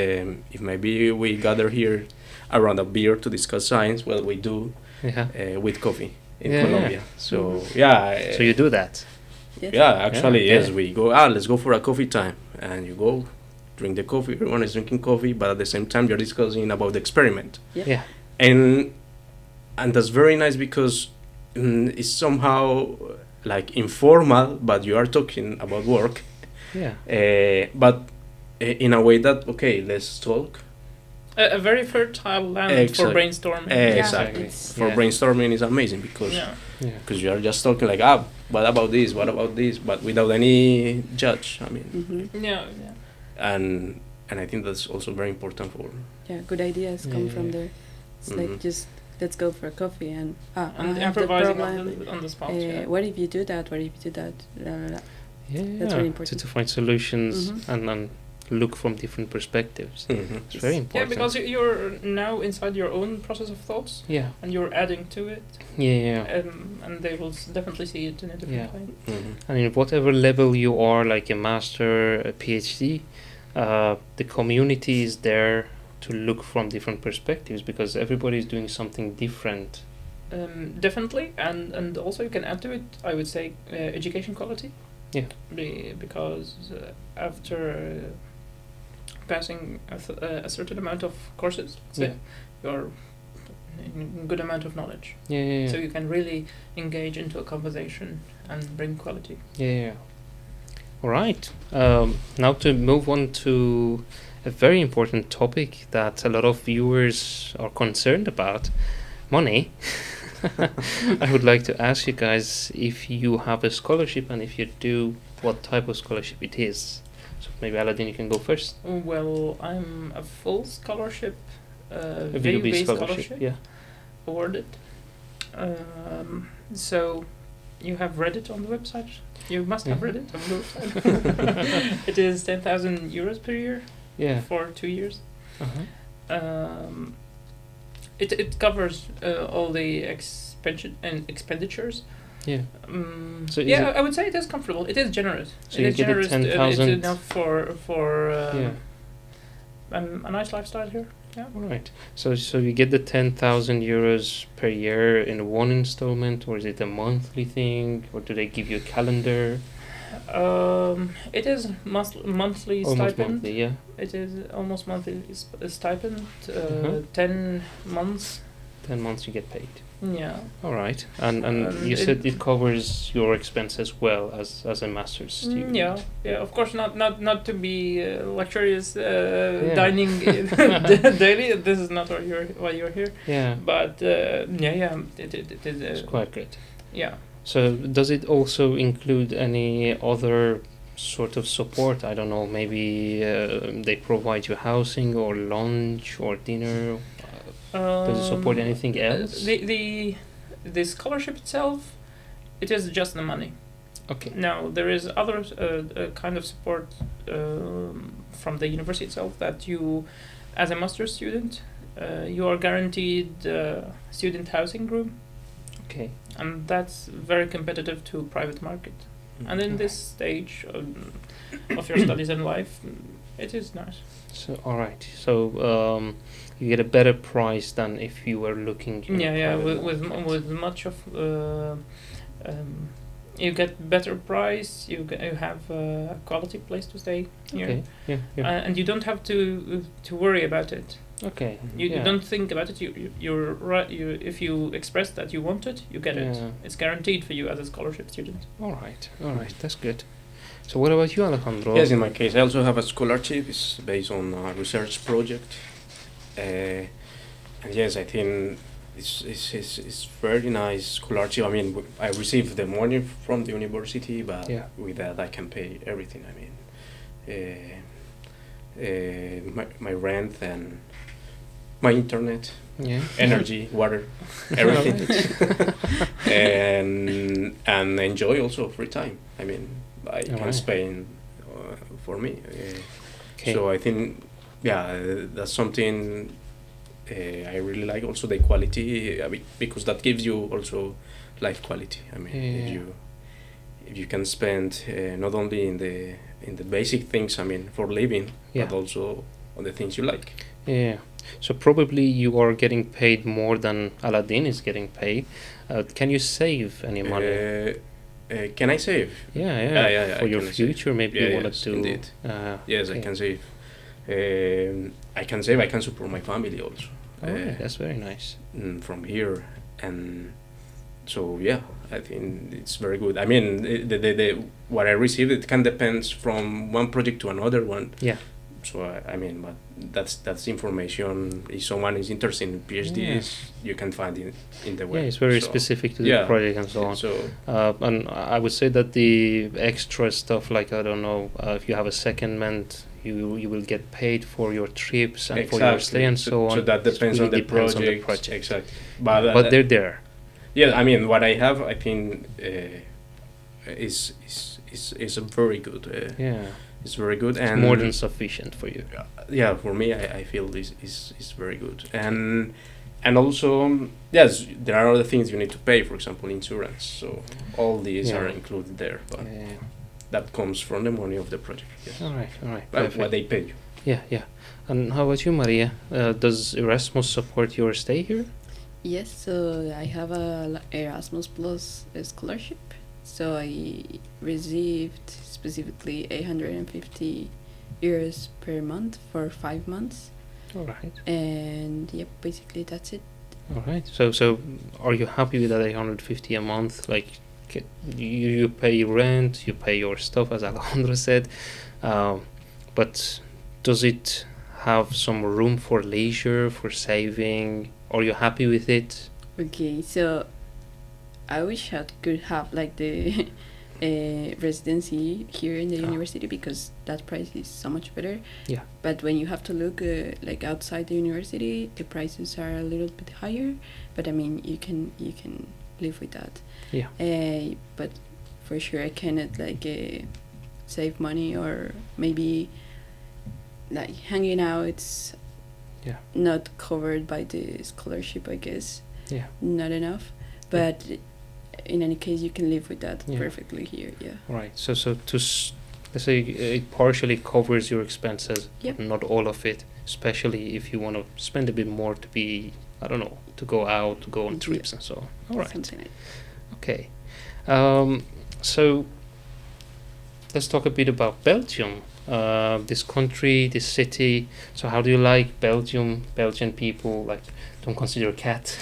If maybe we gather here around a beer to discuss science, well, we do with coffee in Colombia. So So you do that. Yes. yeah, actually yes, Yeah. we go. Let's go for a coffee time, and you go drink the coffee. Everyone is drinking coffee, but at the same time you're discussing about the experiment. Yeah. And that's very nice because it's somehow like informal, but you are talking about work. Yeah. But in a way that let's talk. A very fertile land for brainstorming. Exactly. it's- For brainstorming is amazing because you are just talking like, what about this? What about this? But without any judge. I mean, Yeah. and I think that's also very important for. Good ideas come from Yeah. there. It's like just let's go for a coffee and I And have the improvising problem. on the spot. What if you do that? What if you do that? La, la, la. Yeah. That's really important. To find solutions Mhm. and look from different perspectives. It's very Yeah, important. because you're now inside your own process of thoughts, Yeah. and you're adding to it, Yeah. and they will definitely see it in a different way. And in whatever level you are, like a master, a PhD, the community is there to look from different perspectives because everybody is doing something different. Definitely, and also you can add to it, I would say, education quality. Yeah. Because after passing a certain amount of courses, you're in good amount of knowledge. Yeah. So you can really engage into a conversation and bring quality. Yeah. All right. Now to move on to a very important topic that a lot of viewers are concerned about, money. I would like to ask you guys if you have a scholarship, and if you do, what type of scholarship it is. So maybe Aladdin, you can go first. Well, I'm a full scholarship, A VUB scholarship. Yeah. awarded. So you have read it on the website. You must have read it on the website. It is 10,000 euros per year Yeah. for 2 years. Uh-huh. It covers all the expenditures. Yeah. So is I would say it is comfortable. It is generous. So it you is get the generous. 10,000 It's enough for Yeah. a nice lifestyle here. Yeah. All right. So you get the 10,000 euros per year in one installment, or is it a monthly thing, or do they give you a calendar? It is monthly Almost stipend. monthly, yeah. It is almost monthly stipend. Mhm. 10 months. 10 months you get paid. Yeah. All right. And you it- said it covers your expense as well as a master's student. Yeah. Of course, not to be luxurious Yeah. dining daily. This is not why you're here. Yeah. But it is. It's quite great. Yeah. So does it also include any other sort of support? I don't know, maybe they provide you housing or lunch or dinner? Does it support anything else? The scholarship itself, it is just the money. Okay. Now there is other kind of support from the university itself, that you, as a master's student, you are guaranteed student housing room. Okay. And that's very competitive to private market. And in this stage of your studies and life, it is nice. So all right. So you get a better price than if you were looking. in private market. with much of you get better price. You have a quality place to stay here, Okay. Yeah. and you don't have to worry about it. Okay. You don't think about it. You're right. If you express that you want it, you get it. Yeah. It's guaranteed for you as a scholarship student. All right. That's good. So what about you, Alejandro? Yes, in my case, I also have a scholarship. It's based on a research project. And yes, I think it's very nice scholarship. I mean, I receive the money from the university, but Yeah. with that I can pay everything. I mean, my rent and my internet, Yeah. energy, water, everything, and enjoy also free time. I mean, I can Alright. spend for me. Okay. So I think, that's something I really like. Also the quality, because that gives you also life quality. I mean, Yeah. if you can spend not only in the basic things, I mean, for living, Yeah. but also on the things you like. Yeah. So probably you are getting paid more than Aladdin is getting paid. Can you save any money? Can I save? Yeah. For I your can save. future, maybe Yeah, you wanted yes, to. indeed. Yes, okay. I can save. I can save. I can support my family also. Alright, that's very nice. From here, and so yeah, I think it's very good. I mean, the what I received, it can depends from one project to another one. Yeah. So I mean, but that's information. If someone is interested in PhDs, you can find it in the web. Yeah, it's very So, specific to the yeah. project and so on. So And I would say that the extra stuff, like I don't know, if you have a secondment, you will get paid for your trips and for your stay and so on. So that It depends, really on, the depends on the project. Exactly. But, But they're there. yeah, I mean, what I have, I think, is a very good. Yeah, It's very good, it's and more than sufficient for you. yeah, for me, I feel this is very good, and also yes, there are other things you need to pay, for example, insurance. So all these Yeah. are included there, but Yeah. that comes from the money of the project. Yes. All right. But Perfect. what they pay you. Yeah. And how about you, Maria? Does Erasmus support your stay here? Yes, so I have a Erasmus Plus scholarship. So I received specifically 850 euros per month for 5 months. All right. And yep, basically that's it. All right. So are you happy with that 850 a month? Like, you pay rent, you pay your stuff, as Alejandro said, but does it have some room for leisure, for saving? Are you happy with it? Okay, so I wish I could have like the residency here in the university, because that price is so much better. Yeah. But when you have to look like outside the university, the prices are a little bit higher. But I mean, you can live with that. Yeah. But for sure, I cannot like save money, or maybe like hanging out. It's not covered by the scholarship, I guess. Yeah. Not enough. But in any case, you can live with that Yeah. perfectly here. Yeah. Right. So let's say it partially covers your expenses, Yep. not all of it. Especially if you want to spend a bit more to be, I don't know, to go out, to go on trips and so on. All right. Something like Okay. So let's talk a bit about Belgium. This country, this city. So how do you like Belgium? Belgian people, like, don't consider a cat.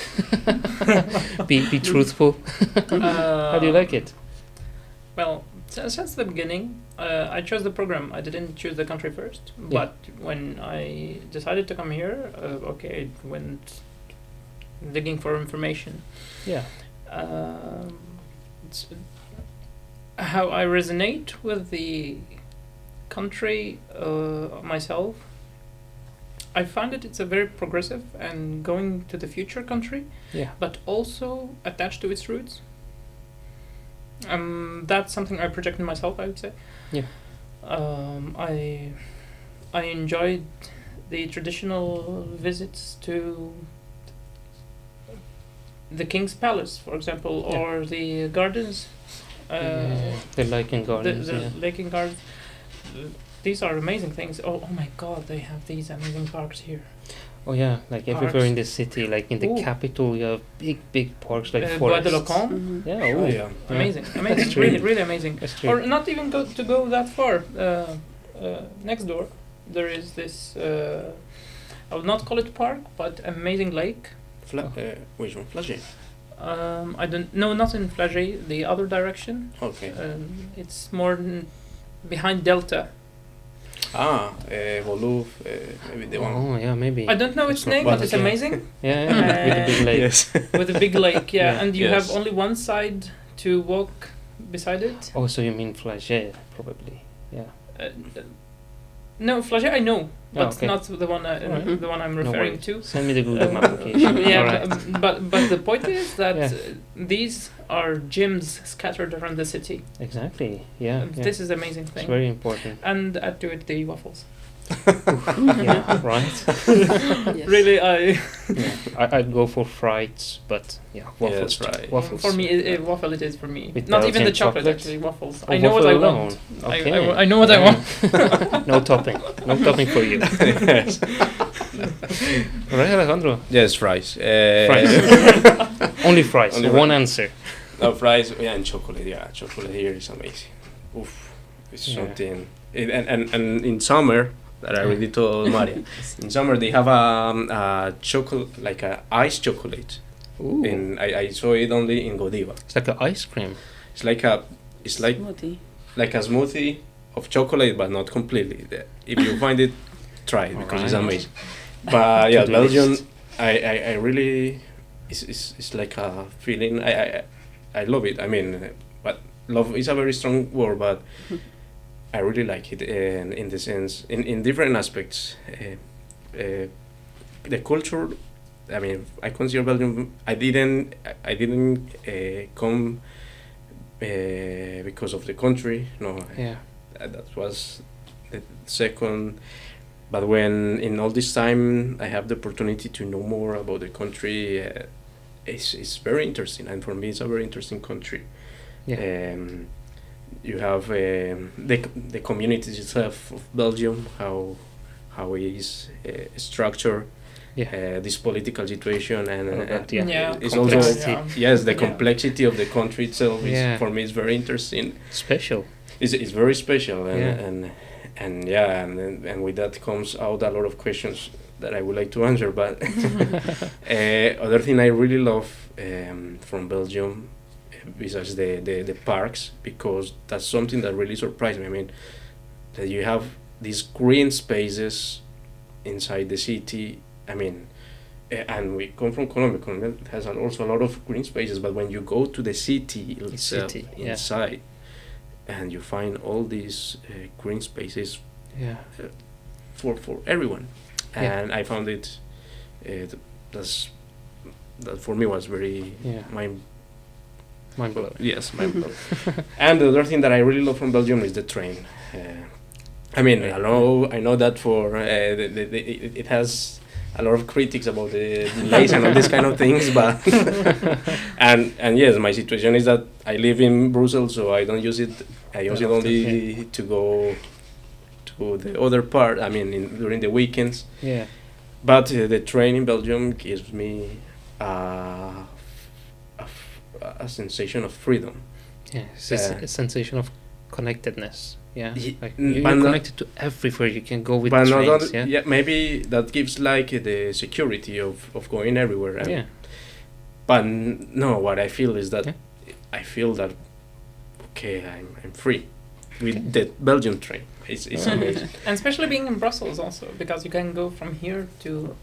be truthful. How do you like it? Well, since the beginning, I chose the program. I didn't choose the country first. Yeah. But when I decided to come here, I went digging for information. Yeah. It's how I resonate with the country myself. I find it's a very progressive and going to the future country, Yeah. but also attached to its roots. That's something I project in myself, I would say. Yeah. I enjoyed the traditional visits to the King's Palace, for example, Yeah. or the gardens. The lake and gardens. The lake and gardens. These are amazing things. Oh my God, they have these amazing parks here. Oh yeah, like everywhere Parks. in the city, like in the Ooh. capital, you have big parks like Bois de forests. Locon. Mhm. Yeah, Oh, ooh. yeah. Amazing, That's amazing, true. really amazing. That's true. Or not even go that far. Next door, there is this. I will not call it park, but amazing lake. Which one? Flagey. I don't. No, not in Flagey. The other direction. Okay. It's more behind Delta. Wolof, maybe the one. Oh yeah, maybe. I don't know its It's not name, but bad. it's Okay. amazing. Yeah, with the big lake. Yes. With a big lake, yeah, Yeah. and you Yes. have only one side to walk beside it. Oh, so you mean Flagey, probably? Yeah. No, Flagey I know, but okay. not the one Alright. the one I'm No referring worries. to. Send me the Google map location. Yeah, Alright. but the point is that Yeah. these are gyms scattered around the city. Exactly. Yeah. And yeah. this is the amazing It's thing. very important. And add to it the waffles. Yeah. Right. Yes. Really, Yeah. I'd go for frieds, but yeah, waffles. Yes, right. Waffles. for me, waffle it is for me. With Not even Belgian the chocolate, chocolate? actually, waffles. Oh, I know what waffle I alone. want. Okay. I know what I Yeah. want. No topping. No topping for you. Yes. Right, Alejandro? Yes, fries. Fries. Only fries. Only One fries. answer. No, fries. Yeah, and chocolate. Yeah, chocolate here is amazing. Oof, it's Yeah. something. And in summer, that I already told Maria. In summer they have a chocolate, like a ice chocolate. Ooh. And I saw it only in Godiva. It's like an ice cream. It's like a Smoothie. smoothie of chocolate, but not completely. If you find it, try it because it's Alright. amazing. But yeah, To-do Belgium, list. I really, it's like a feeling. I love it. I mean, but love is a very strong word, but I really like it in the sense, in different aspects. The culture. I mean, I consider Belgium. I didn't come because of the country. No, Yeah. that was the second. But when in all this time I have the opportunity to know more about the country, it's very interesting, and for me it's a very interesting country. Yeah. You have the community itself of Belgium, how it is structured. Yeah. This political situation and Oh, that, yeah. Yeah. it's Complexity. also yes the Yeah. complexity of the country itself is Yeah. for me is very interesting. Special. It's very special and Yeah. and yeah and with that comes out a lot of questions that I would like to answer. But other thing I really love from Belgium, besides the parks, because that's something that really surprised me. I mean, that you have these green spaces inside the city. I mean, and we come from Colombia. Colombia has also a lot of green spaces, but when you go to the city itself, city, yeah. inside, and you find all these green spaces Yeah. for everyone, Yeah. and I found it that for me was very Yeah. mind Mind blowing. yes mind blowing. And the other thing that I really love from Belgium is the train. I mean, I know that for it has a lot of critics about the delays and all these kind of things, but and yes, my situation is that I live in Brussels, so I don't use it. I use it only to go to the other part. I mean, during the weekends. Yeah. But the train in Belgium gives me a sensation of freedom. Yeah. It's a sensation of connectedness. Yeah. Like you're but not- connected to everywhere you can go with But not trains. only, Yeah. maybe that gives like the security of going everywhere. And Yeah. But no, what I feel is that Yeah. I feel that okay, I'm free with the Belgian train. It's amazing. And especially being in Brussels also, because you can go from here to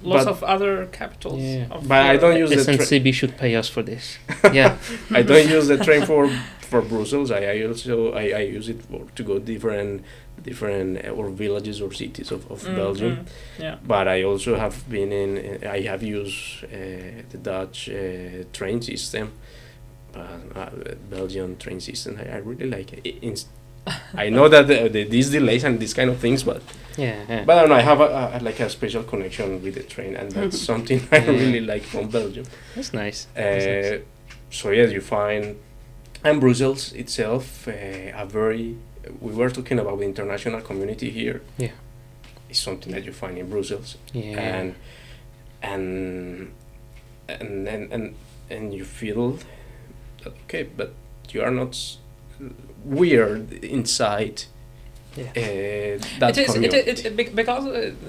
lots But- of other capitals. Yeah. Of But I don't use the train. SNCB should pay us for this. Yeah. I don't use the train for Brussels. I also use it to go different or villages or cities of Belgium. Yeah. But I also have been I have used the Dutch train system, Belgian train system. I really like it. I know that these delays and these kind of things, but Yeah. I don't know. I have like a special connection with the train, and that's something I Yeah. really like from Belgium. That's nice. That's nice. So yes, you find, and Brussels itself, we were talking about the international community here. Yeah. is something that you find in Brussels, Yeah. and you feel that, okay, but you are not weird inside that community. Because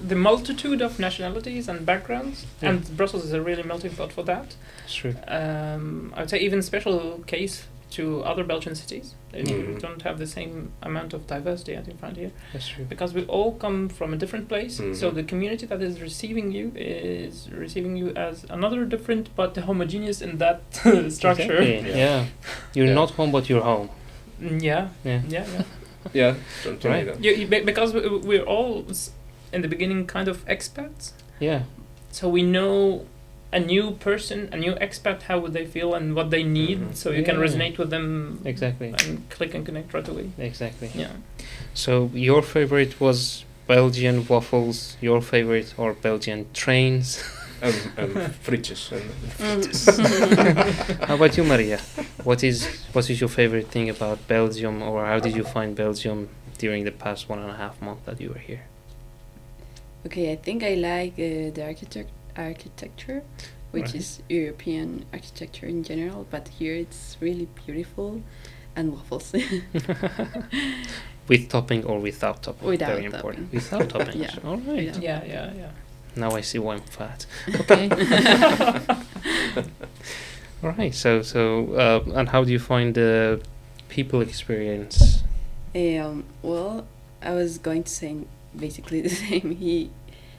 the multitude of nationalities and backgrounds, and Brussels is a really melting pot for that. It's true. I would say even special case to other Belgian cities. They don't have the same amount of diversity as you find here. That's true. Because we all come from a different place, so the community that is receiving you as another different but homogeneous in that structure. Exactly. Yeah. You're not home, but you're home. Yeah. Yeah, something like that. Because we're all in the beginning kind of expats. Yeah. So we know a new person, a new expat, how would they feel and what they need, so you can resonate with them. Exactly. And click and connect right away. Exactly. Yeah. So your favorite was Belgian waffles. Your favorite or Belgian trains. Frietjes. How about you, Maria? What is your favorite thing about Belgium, or how did you find Belgium during the past 1.5 months that you were here? Okay, I think I like the architecture, which is European architecture in general, but here it's really beautiful, and waffles. With topping or without topping? Without Very topping. important. Without topping. Yeah. All right. Yeah. Now I see why I'm fat. Okay. All right. So and how do you find the people experience? Well, I was going to say basically the same.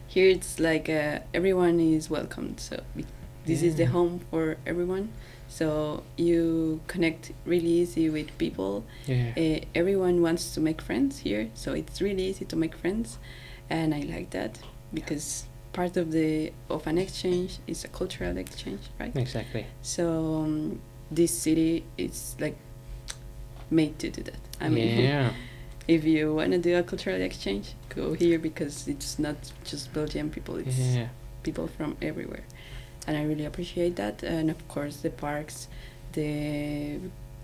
Here it's like everyone is welcomed. So this is the home for everyone. So you connect really easy with people. Yeah. Everyone wants to make friends here, so it's really easy to make friends, and I like that because part of an exchange is a cultural exchange, right? Exactly. So this city is like made to do that. I mean, if you want to do a cultural exchange, go here because it's not just Belgian people, it's people from everywhere. And I really appreciate that. And of course the parks, the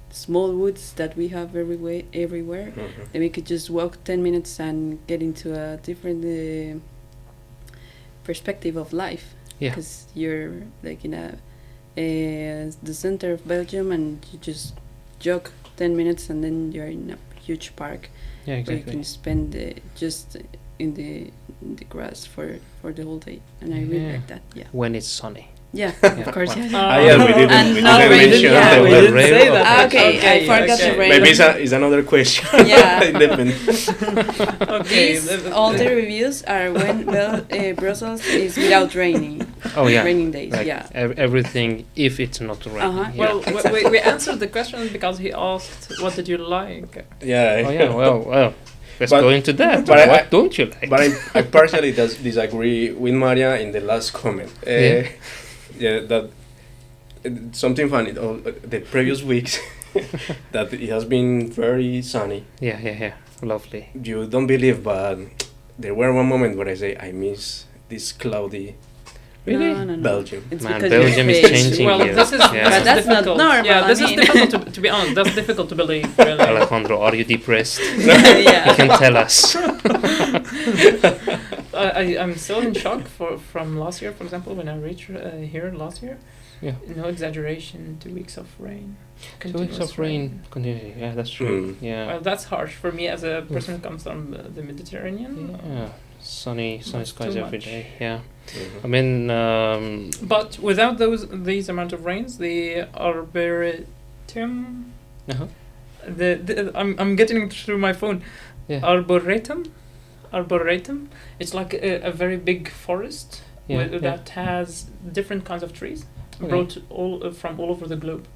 small woods that we have everywhere. Then we could just walk 10 minutes and get into a different perspective of life. Because you're like in the center of Belgium and you just jog 10 minutes and then you're in a huge park. Yeah, exactly. Where you can spend just in the grass for the whole day, and I really like that. Yeah. When it's sunny. Yeah, of course. We didn't mention we didn't say that. Okay, I forgot the rain. Maybe it's another question. Yeah. Okay. All the reviews are when Brussels is without raining. Oh yeah. Raining days. Like everything if it's not raining. Well, we answered the question because he asked, "What did you like?" Yeah. Oh yeah. Well. Let's go into that. But what don't you like? But I partially disagree with Maria in the last comment. That something funny. The previous weeks that it has been very sunny. Yeah. Lovely. You don't believe, but there were one moment where I say I miss this cloudy. Really? No. Belgium. It's Man, because Belgium is changing Well, here. this is But that's not difficult. normal. Yeah, this I is mean. difficult to be honest. That's difficult to believe. Really. Alejandro, are you depressed? Yeah. You can tell us. I'm still in shock from last year, for example, when I reached here last year. Yeah. No exaggeration, 2 weeks of rain. 2 weeks of rain continuously. Yeah, that's true. Yeah. Well, that's harsh for me as a person who comes from the Mediterranean. Yeah. Sunny skies every much. day. Yeah. I mean. But without these amount of rains, the arboretum. I'm getting it through my phone. Yeah. Arboretum. It's like a very big forest that has different kinds of trees brought from all over the globe.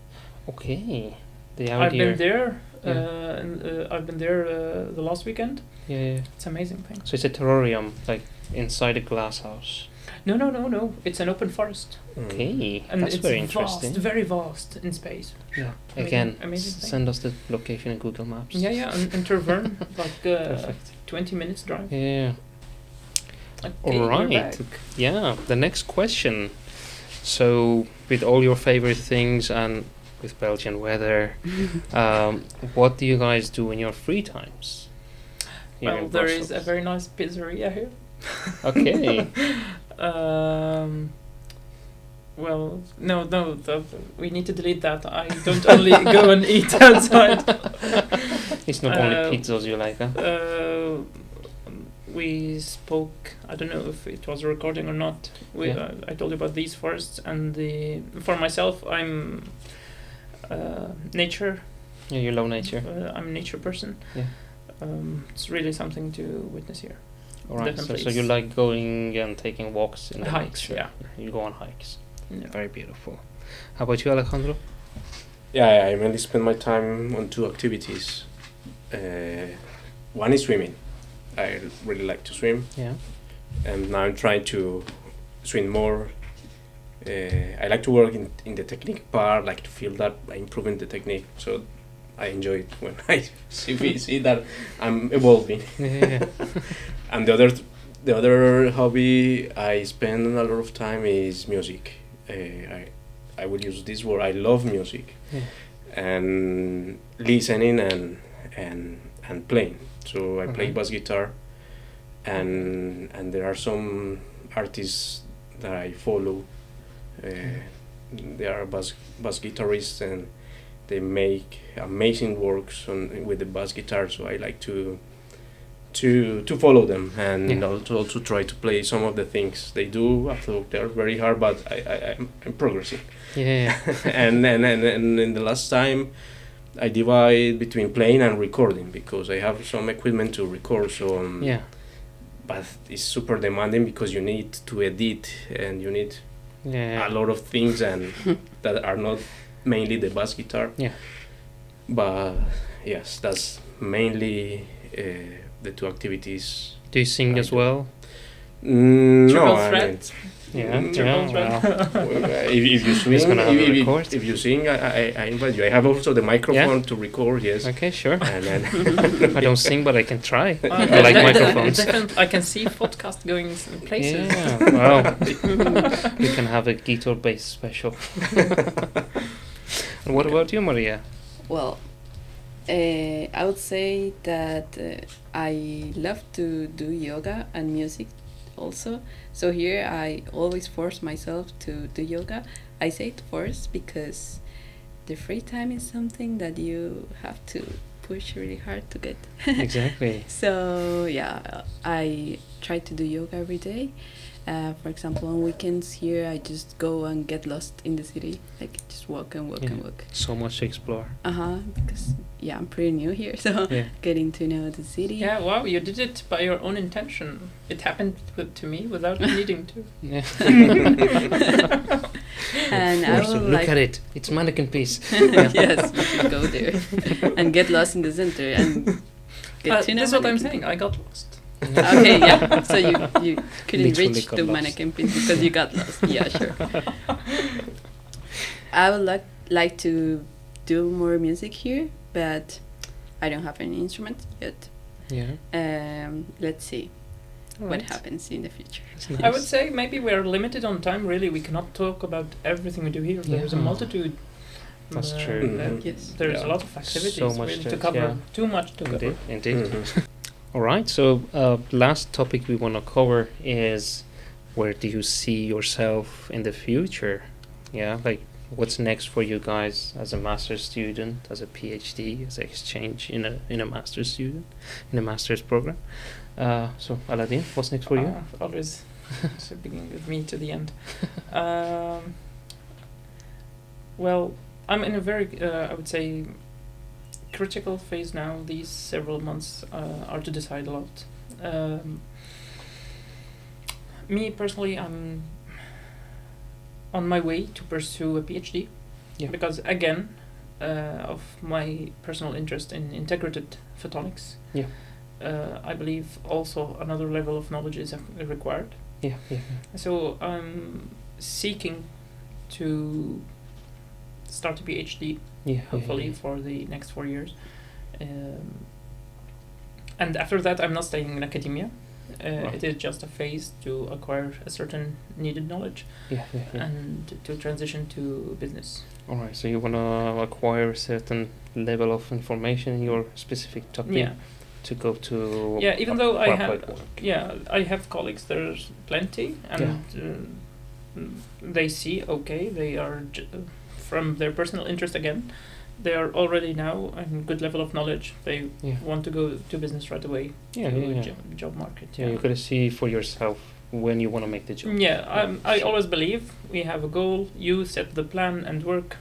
Okay. I've been there. I've been there the last weekend. Yeah. It's an amazing thing. So it's a terrarium, like inside a glass house. No. It's an open forest. Okay, And that's it's very interesting. very vast in space. Yeah. Amazing, Again, amazing thing. send us the location in Google Maps. Yeah, and Travern, like Perfect. 20 minutes drive. Yeah. Okay, All right. we're back. Yeah. The next question. So, with all your favorite things and with Belgian weather, what do you guys do in your free times? Well, there is a very nice pizzeria here. Okay. Well, no, we need to delete that. I don't only go and eat outside. It's not only pizzas you like, huh? We spoke. I don't know if it was a recording or not. I told you about these first, and for myself, I'm nature. Yeah, you love nature. I'm a nature person. Yeah. It's really something to witness here. All right. So you like going and taking walks in the hikes? nature. Yeah. You go on hikes. Yeah. Very beautiful. How about you, Alejandro? Yeah, I mainly spend my time on two activities. One is swimming. I really like to swim. Yeah. And now I'm trying to swim more. I like to work in the technique part, like to feel that I'm improving the technique. So I enjoy it when I see that I'm evolving. Yeah. And the other hobby I spend a lot of time is music. I would use this word. I love music, and listening and playing. So I play bass guitar, and there are some artists that I follow. They are bass guitarists, and they make amazing works with the bass guitar. So I like to follow them and also try to play some of the things they do. Although they're very hard, but I'm progressing. Yeah. and in the last time, I divide between playing and recording because I have some equipment to record. So but it's super demanding because you need to edit and you need a lot of things and that are not mainly the bass guitar. Yeah. But yes, that's mainly the two activities. Do you sing as well? No, I mean, if you swing, if you sing, I invite you. I have also the microphone to record. Yes. Okay, sure. And then I don't sing, but I can try. I like microphones. I can see podcast going in places. Yeah. Wow. We can have a guitar-based special. And what about you, Maria? Well, I would say that I love to do yoga and music also. So here I always force myself to do yoga. I say it force because the free time is something that you have to push really hard to get. Exactly. So yeah, I try to do yoga every day. For example, on weekends here, I just go and get lost in the city, like just walk and walk and walk. So much to explore. Because I'm pretty new here, so getting to know the city. Yeah, wow, you did it by your own intention. It happened to me without needing to. Yeah. And I will look at it. It's mannequin piece. Yes, you should go there and get lost in the center and get to know. That's what I'm saying. I got lost. Okay, yeah. So you couldn't Literally reach got the lost. mannequin piece because you got lost. Yeah, sure. I would like to do more music here, but I don't have any instrument yet. Yeah. Let's see what happens in the future. Nice. I would say maybe we are limited on time. Really, we cannot talk about everything we do here. There's a multitude. That's true. Yes. There's a lot of activities So much really to cover. Too much to cover. Indeed. All right. So last topic we want to cover is where do you see yourself in the future? Yeah, like what's next for you guys as a master's student, as a PhD, as an exchange in a master's student, in a master's program. So Aladdin, what's next for you? Always beginning with me to the end. Well, I'm in a very, I would say, critical phase now. These several months are to decide a lot. Me personally, I'm on my way to pursue a PhD because again of my personal interest in integrated photonics. I believe also another level of knowledge is required. So I'm seeking to start a PhD, hopefully for the next 4 years. And after that, I'm not staying in academia. It is just a phase to acquire a certain needed knowledge and to transition to business. All right, so you want to acquire a certain level of information in your specific topic to go to Yeah, even though I corporate have, work? yeah, I have colleagues. There's plenty, and they see, okay, they are from their personal interest again. They are already now in good level of knowledge. They want to go to business right away. Job market. Yeah, you gotta see for yourself when you want to make the jump. I always believe we have a goal. You set the plan and work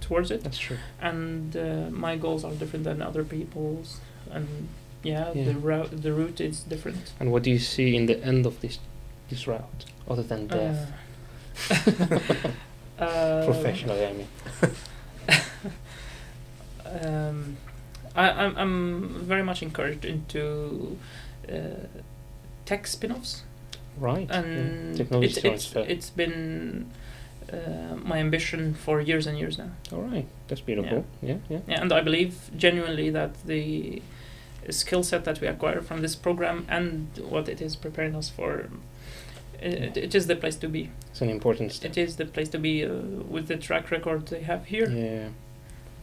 towards it. That's true. And my goals are different than other people's, and the route is different. And what do you see in the end of this route, other than death? Professionally, I mean. I'm very much encouraged into tech spin-offs. Right. And it's been my ambition for years and years now. All right, that's beautiful. Yeah. And I believe genuinely that the skill set that we acquire from this program and what it is preparing us for, it is the place to be. It's an important step. It is the place to be with the track record they have here. Yeah.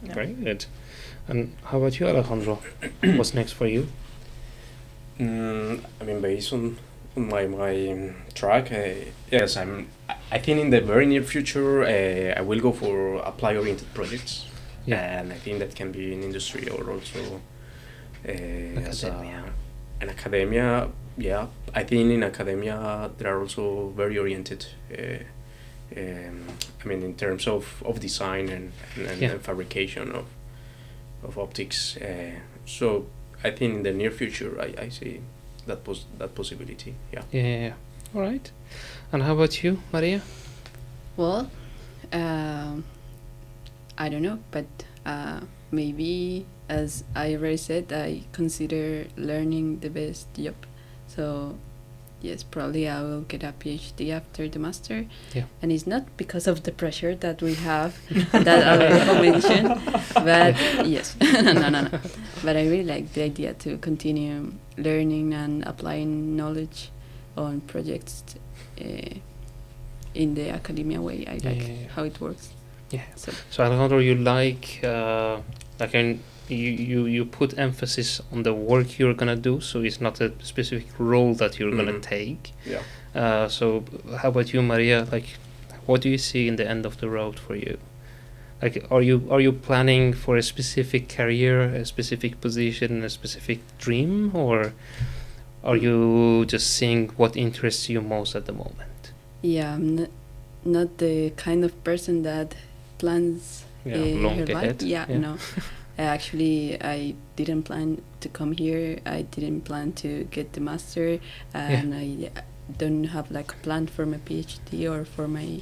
Very good. And how about you, Alejandro? What's next for you? I mean, based on my track, yes, I think in the very near future I will go for apply-oriented projects. And I think that can be in industry or also in academia. Yeah, I think in academia there are also very oriented. I mean, in terms of design and fabrication of optics. So I think in the near future I see that possibility. Yeah. All right. And how about you, Maria? Well, I don't know, but maybe, as I already said, I consider learning the best job. So yes, probably I will get a PhD after the master. Yeah. And it's not because of the pressure that we have that I already mentioned, but yes, no. But I really like the idea to continue learning and applying knowledge on projects in the academia way. I like how it works. Yeah. So Alejandro, you you put emphasis on the work you're gonna do, so it's not a specific role that you're gonna take. Yeah. So how about you, Maria? Like, what do you see in the end of the road for you? Like, are you planning for a specific career, a specific position, a specific dream, or are you just seeing what interests you most at the moment? Yeah, I'm not the kind of person that plans long her ahead. life. No. Actually, I didn't plan to come here. I didn't plan to get the master, and I don't have like a plan for my PhD or for my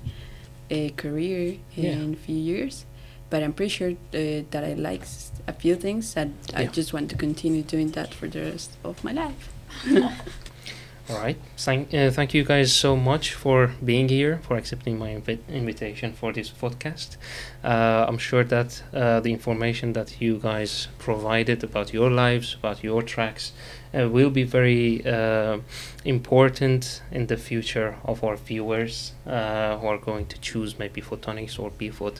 career in a few years. But I'm pretty sure that I like a few things, and I just want to continue doing that for the rest of my life. All right. Thank you guys so much for being here, for accepting my invitation for this podcast. I'm sure that the information that you guys provided about your lives, about your tracks, will be very important in the future of our viewers who are going to choose maybe Photonics or BPhot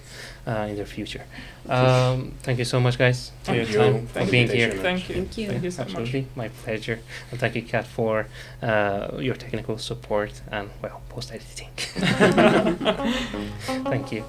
in their future. Thank you so much, guys, for your time, for being here. Thank you. Thank you so much. Absolutely, my pleasure. And thank you, Kat, for your technical support and, well, post-editing. Thank you.